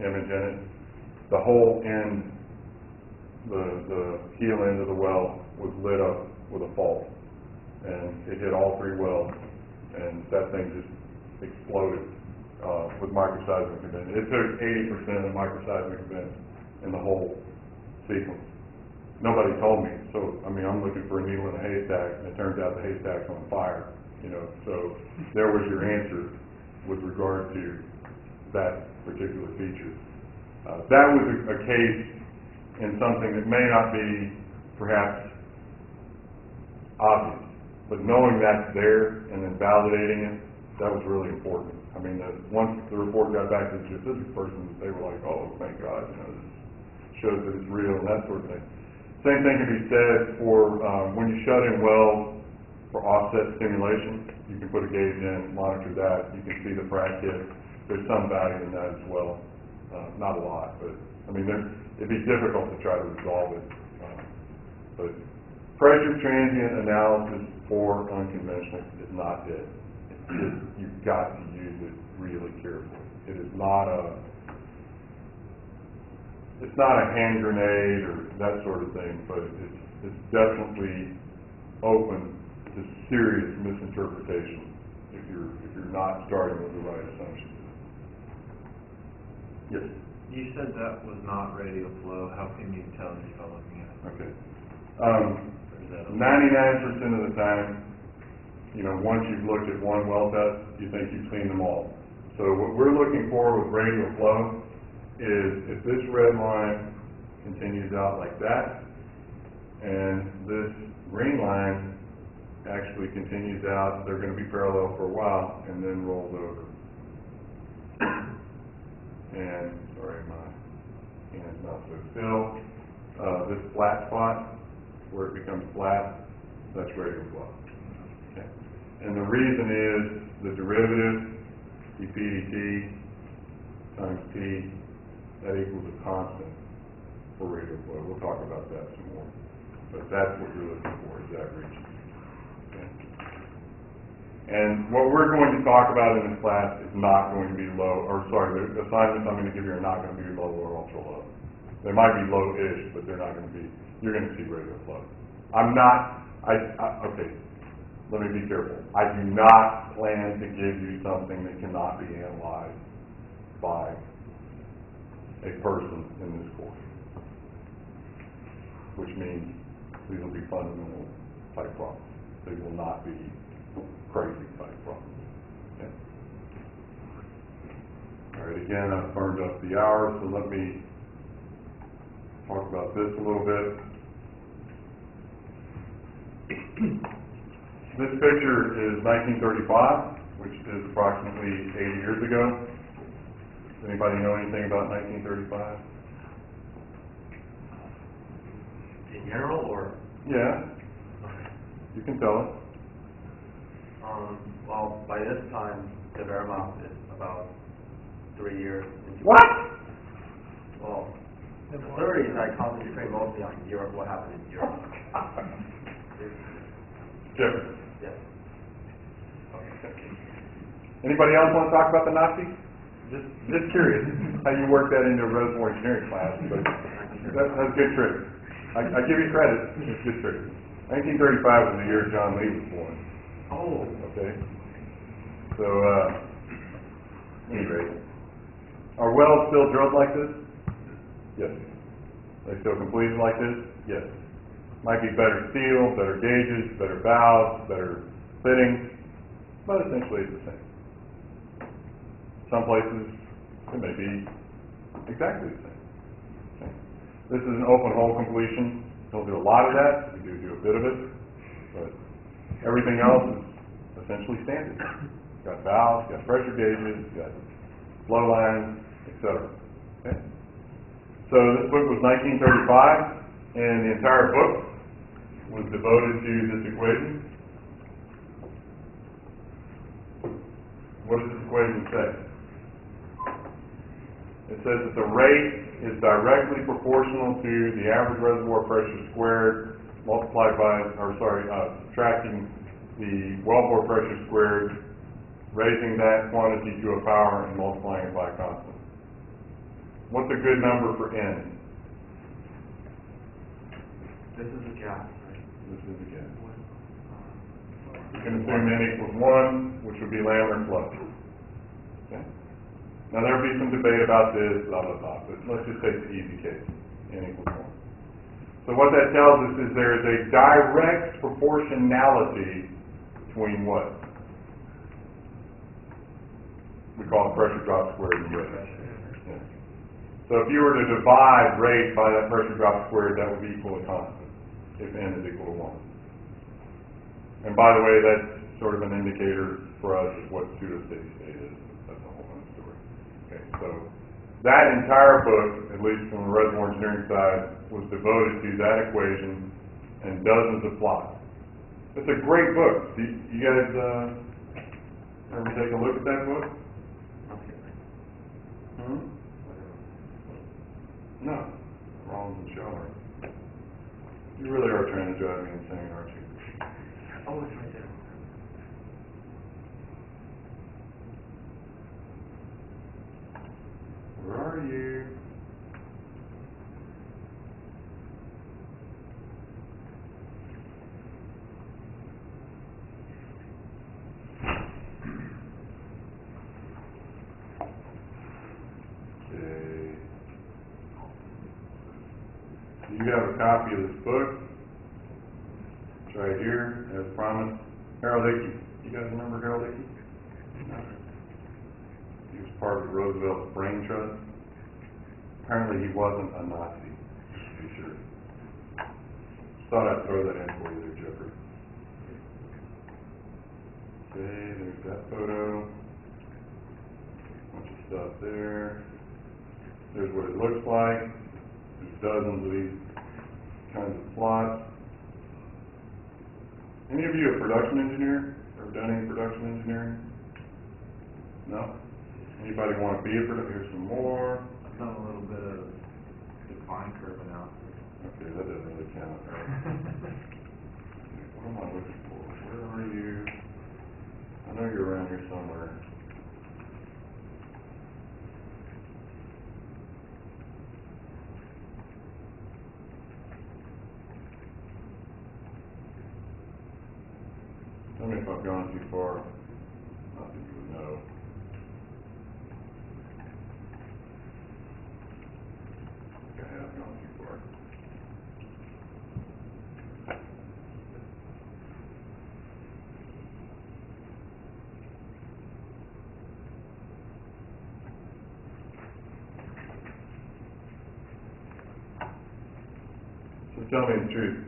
image in it. The whole end, the heel end of the well was lit up with a fault, and it hit all 3 wells, and that thing just exploded with microseismic events. It took 80% of the microseismic events in the whole sequence. Nobody told me, so I mean, I'm looking for a needle in a haystack, and it turns out the haystack's on fire. You know, so there was your answer with regard to that particular feature. That was a case in something that may not be perhaps obvious, but knowing that's there and then validating it, that was really important. I mean, once the report got back to the geophysics person, they were like, oh, thank God, you know, this shows that it's real and that sort of thing. Same thing can be said for when you shut in wells for offset stimulation. You can put a gauge in, monitor that. You can see the frac hit. There's some value in that as well. Not a lot, but I mean, it'd be difficult to try to resolve it. But pressure transient analysis for unconventional is not dead. It's you've got to use it really carefully. It is not it's not a hand grenade or that sort of thing, but it's definitely open to serious misinterpretation if you're not starting with the right assumptions. Yes. You said that was not radial flow. How can you tell just by looking at it? Okay. Or is that 99% of the time, once you've looked at one well test, you think you've seen them all. So what we're looking for with radial flow is if this red line continues out like that, and this green line actually continues out, they're going to be parallel for a while, and then rolls over. And, sorry, my hand's not so still. This flat spot, where it becomes flat, that's radial flow. Okay. And the reason is the derivative, dP/dt times T, that equals a constant for radial flow. We'll talk about that some more. But that's what you're looking for, is that region. Okay. And what we're going to talk about in this class is not going to be the assignments I'm going to give you are not going to be low or ultra low. They might be low-ish, but they're not going to be, you're going to see radial flow. Okay, let me be careful. I do not plan to give you something that cannot be analyzed by a person in this course, which means these will be fundamental type problems. They will not be crazy type problems. Okay. All right, again, I've burned up the hour, so let me talk about this a little bit. This picture is 1935, which is approximately 80 years ago. Does anybody know anything about 1935? In general, or? Yeah, you can tell us. Well, by this time, the Wehrmacht is about 3 years into... What? Well, the 30s, I concentrate mostly on Europe, what happened in Europe. Jeffrey. Yes. Anybody else want to talk about the Nazis? Just curious how you work that into a reservoir engineering class, but that's good trick. I give you credit, it's good trick. 1935 was the year John Lee was born. Oh. Okay. So, anyway, are wells still drilled like this? Yes. They still completed like this? Yes. Might be better steel, better gauges, better valves, better fittings, but essentially it's the same. Some places it may be exactly the same. Okay. This is an open hole completion. Don't do a lot of that. We do a bit of it, but everything else is essentially standard. Got valves, got pressure gauges, got flow lines, etc. Okay. So this book was 1935, and the entire book was devoted to this equation. What does this equation say? It says that the rate is directly proportional to the average reservoir pressure squared multiplied by, subtracting the wellbore pressure squared, raising that quantity to a power and multiplying it by a constant. What's a good number for n? This is a gas, right? This is a gas. You can assume n equals 1, which would be laminar flow. Okay? Now there will be some debate about this, blah, blah, blah, but let's just take the easy case, n equals 1. So what that tells us is there is a direct proportionality between what? We call it pressure drop squared in rate. Yeah. So if you were to divide rate by that pressure drop squared, that would be equal to constant, if n is equal to 1. And by the way, that's sort of an indicator for us of what pseudo-steady state is. That's a whole other story. Okay, so that entire book, at least from the reservoir engineering side, was devoted to that equation and dozens of plots. It's a great book. Do you guys ever take a look at that book? Hmm? No. Wrong with the show. You really are trying to drive me insane, aren't you? Oh, it's right there. you have a copy of this book. It's right here, as promised. Harold Hickey. You guys remember Harold Hickey? He was part of the Roosevelt Brain Trust. Apparently he wasn't a Nazi, to be sure. Thought I'd throw that in for you there, Jeffrey. Okay, there's that photo. Bunch of stuff there. There's what it looks like. There's dozens of these kinds of plots. Any of you a production engineer? Ever done any production engineering? No? Anybody want to be a production? Here's some more. I've done a little bit of decline curve analysis. Okay, that doesn't really count, right? What am I looking for? Where are you? I know you're around here somewhere. Tell me if I've gone too far. Not that you would know. I think I have gone too far. So tell me the truth.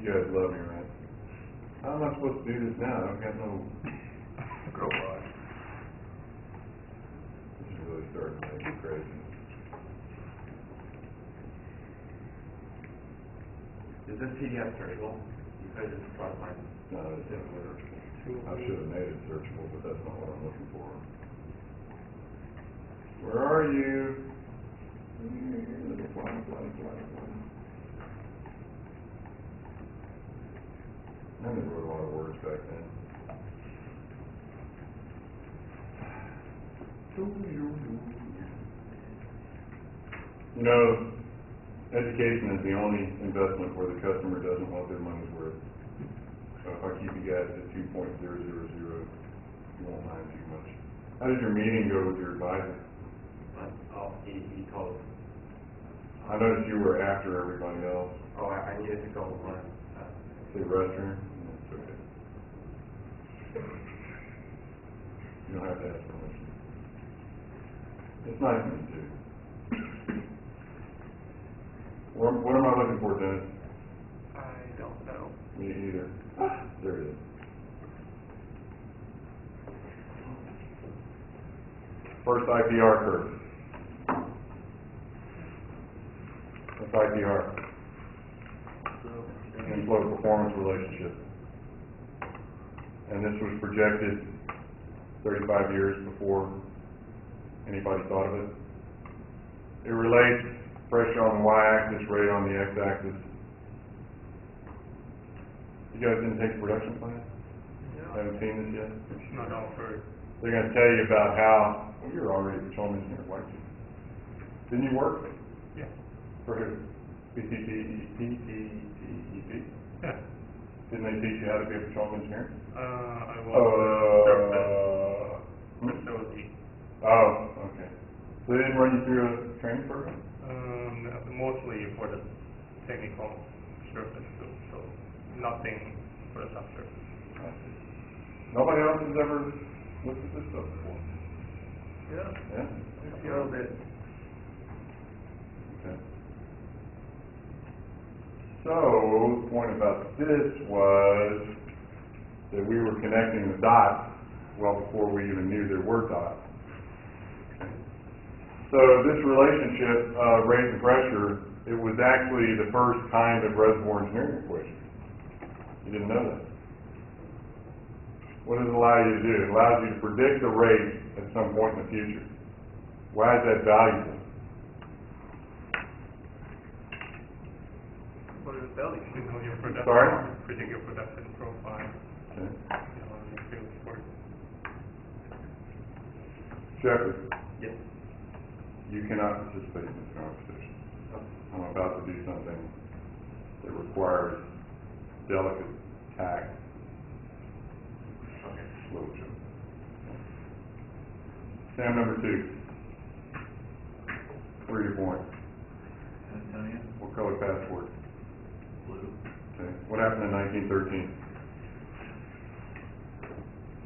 You guys love me, right? How am I supposed to do this now? I've got no... Grow by. This is really starting to make me crazy. Is this PDF searchable? You could just plug my, No, it's not searchable. I should have made it searchable, but that's not what I'm looking for. Where are you? Little fly. I never wrote a lot of words back then. You know, education is the only investment where the customer doesn't want their money's worth. So if I keep you guys at 2.000, you won't mind too much. How did your meeting go with your advisor? he told, I noticed you were after everybody else. I needed to go run. Say restroom? It's okay. You don't have to ask permission. It's nice of you too. What am I looking for, Dennis? I don't know. Me either. There it is. First IPR curve. What's IPR? Inflow performance relationship. And this was projected 35 years before anybody thought of it. It relates pressure on the y-axis, rate on the x-axis. You guys didn't take the production class? Haven't seen this yet? It's not offered. They're going to tell you about how, well, you're already a patrolman engineer, weren't you? Didn't you work? Yeah. For who? PTTEP? Yeah. Didn't they teach you how to be a patrolman engineer? I was facility. Oh, okay. So they didn't run you through a training program? Mostly for the technical surface, so nothing for the subsurface. I see. Nobody else has ever looked at this stuff before? Yeah, Yeah? a little bit. Okay. So, the point about this was that we were connecting the dots well before we even knew there were dots. Okay. So this relationship, rate and pressure, it was actually the first kind of reservoir engineering equation. You didn't know that. What does it allow you to do? It allows you to predict the rate at some point in the future. Why is that valuable? What is value? You know your production. Sorry? Predict your production profile. Okay. You know, your field work. Jeffrey, Yes. you cannot participate in this conversation. I'm about to do something that requires delicate tact. Okay. Slow joke. Sam number 2. Where are you born? San Antonio? What color passport? Blue. Okay. What happened in 1913?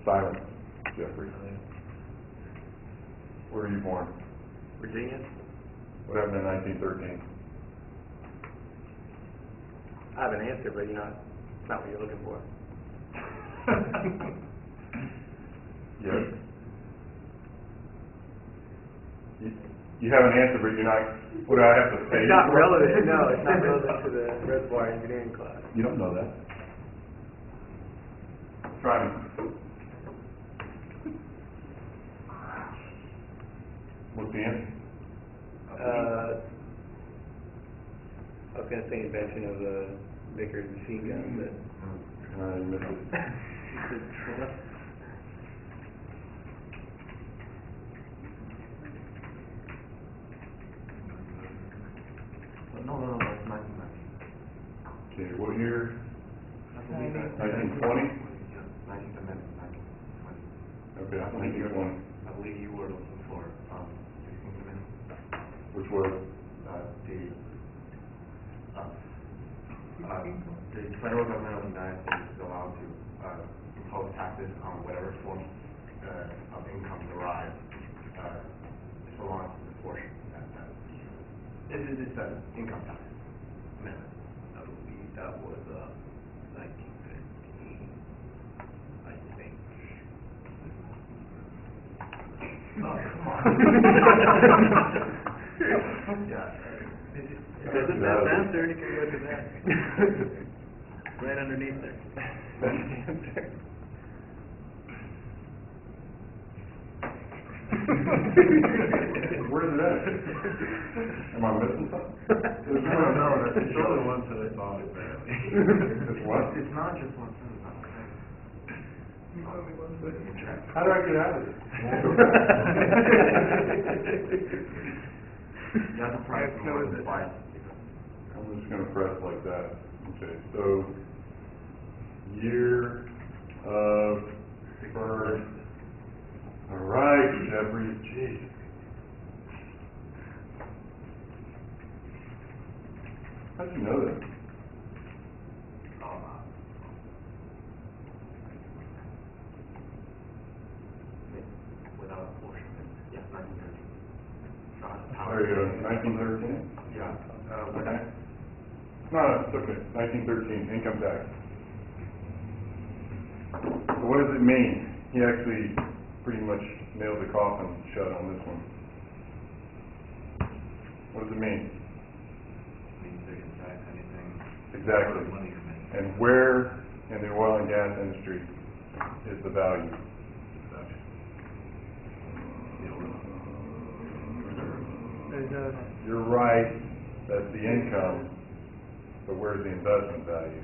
Silence, Jeffrey. Where were you born? Virginia? What happened in 1913? I have an answer, but it's not what you're looking for. Yes. You have an answer, but you're not, what do I have to say? It's not relevant, no, it's not relevant to the reservoir engineering class. You don't know that. Try me. What's the answer? I was gonna say invention of a Vickers machine gun, but. You missed it. No, that's 1990. Okay, what year? I believe that. 1920? Yeah, 1920. Okay, I believe 1920. I believe you were looking for, 16th Amendment. Which was? The federal government of the United States is allowed to, impose taxes on whatever form, of income derived, so long as the portion it's an income tax amendment. I believe that was, 1915, I think. Oh, come on. Yeah. If there's a best answer, you can go to that. Right underneath there. Best answer. Where is it at? Am I missing something? No, It's only one to the song, apparently. It's what? It's not just one sentence, okay? How do I get out of this? You have to press more than twice. I'm just gonna press like that. Okay, so year of birth. All right, Jeffrey. Jeez. How'd you know that? Without apportionment. Yeah, 1913. There you go. 1913. Yeah. Okay. No, it's okay. 1913, income tax. So what does it mean? He actually pretty much nailed the coffin shut on this one. What does it mean? Means they can tax anything. Exactly. Money you're making. And where in the oil and gas industry is the value? You're right, that's the income, but where's the investment value?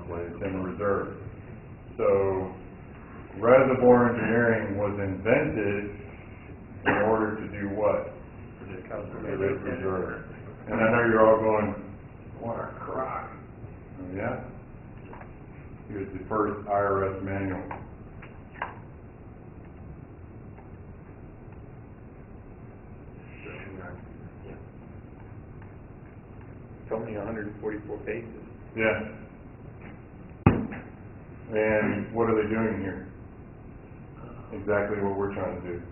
Well, it's in the reserve. So, reservoir engineering was invented in order to do what? Predict reserve. And I know you're all going, what a crock. Oh, yeah? Here's the first IRS manual. It's only 144 pages. Yeah. And what are they doing here? Exactly what we're trying to do.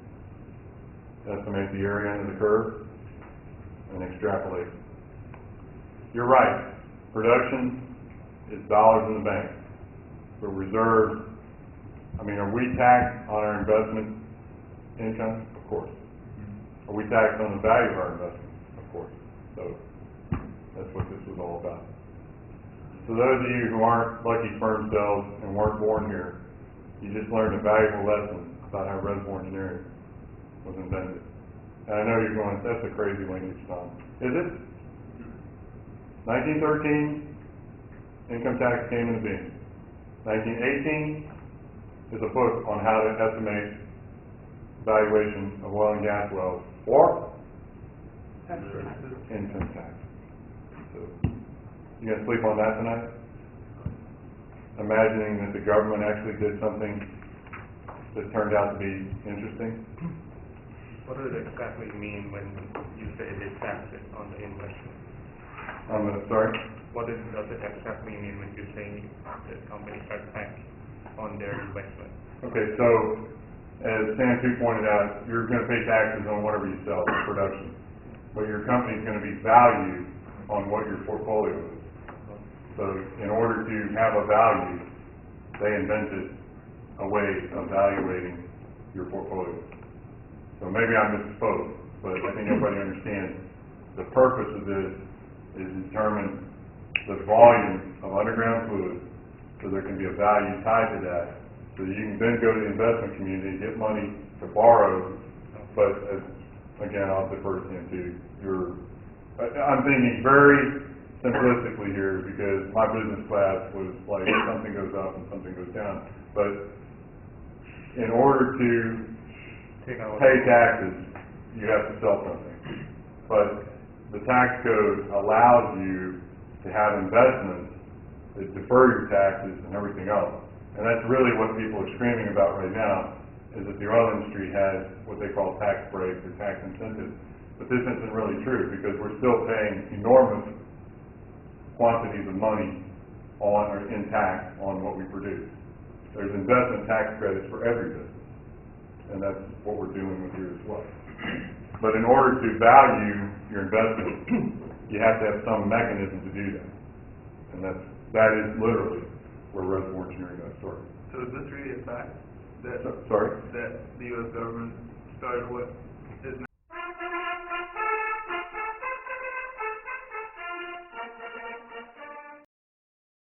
Estimate the area under the curve and extrapolate. You're right. Production is dollars in the bank. But reserves, are we taxed on our investment income? Of course. Are we taxed on the value of our investment? Of course. So that's what this was all about. So those of you who aren't lucky sperm cells and weren't born here, you just learned a valuable lesson about how reservoir engineering was invented. And I know you're going, that's a crazy linkage, Tom. Is it? 1913, income tax came into being. 1918 is a book on how to estimate valuation of oil and gas wells or income tax. So, you gonna sleep on that tonight? Imagining that the government actually did something that turned out to be interesting? What does it exactly mean when you say they tax it on the investment? Sorry? What does it exactly mean when you say that companies are taxed on their investment? Okay, so, as Sam too pointed out, you're gonna pay taxes on whatever you sell in production, but your company's gonna be valued on what your portfolio is. So, in order to have a value, they invented a way of evaluating your portfolio. So maybe I misspoke, but I think everybody understands the purpose of this is to determine the volume of underground fluid, so there can be a value tied to that, so that you can then go to the investment community, get money to borrow, but again, I'll defer to Tim too. I'm thinking very simplistically here, because my business class was like, something goes up and something goes down, but in order to pay taxes, you have to sell something. But the tax code allows you to have investments that defer your taxes and everything else. And that's really what people are screaming about right now, is that the oil industry has what they call tax breaks or tax incentives. But this isn't really true, because we're still paying enormous quantities of money on or in tax on what we produce. There's investment tax credits for every business, and that's what we're dealing with here as well. But in order to value your investment, you have to have some mechanism to do that. And that is literally where reservoir engineering got started. So is this really a fact? That, Sorry? that the US government started what?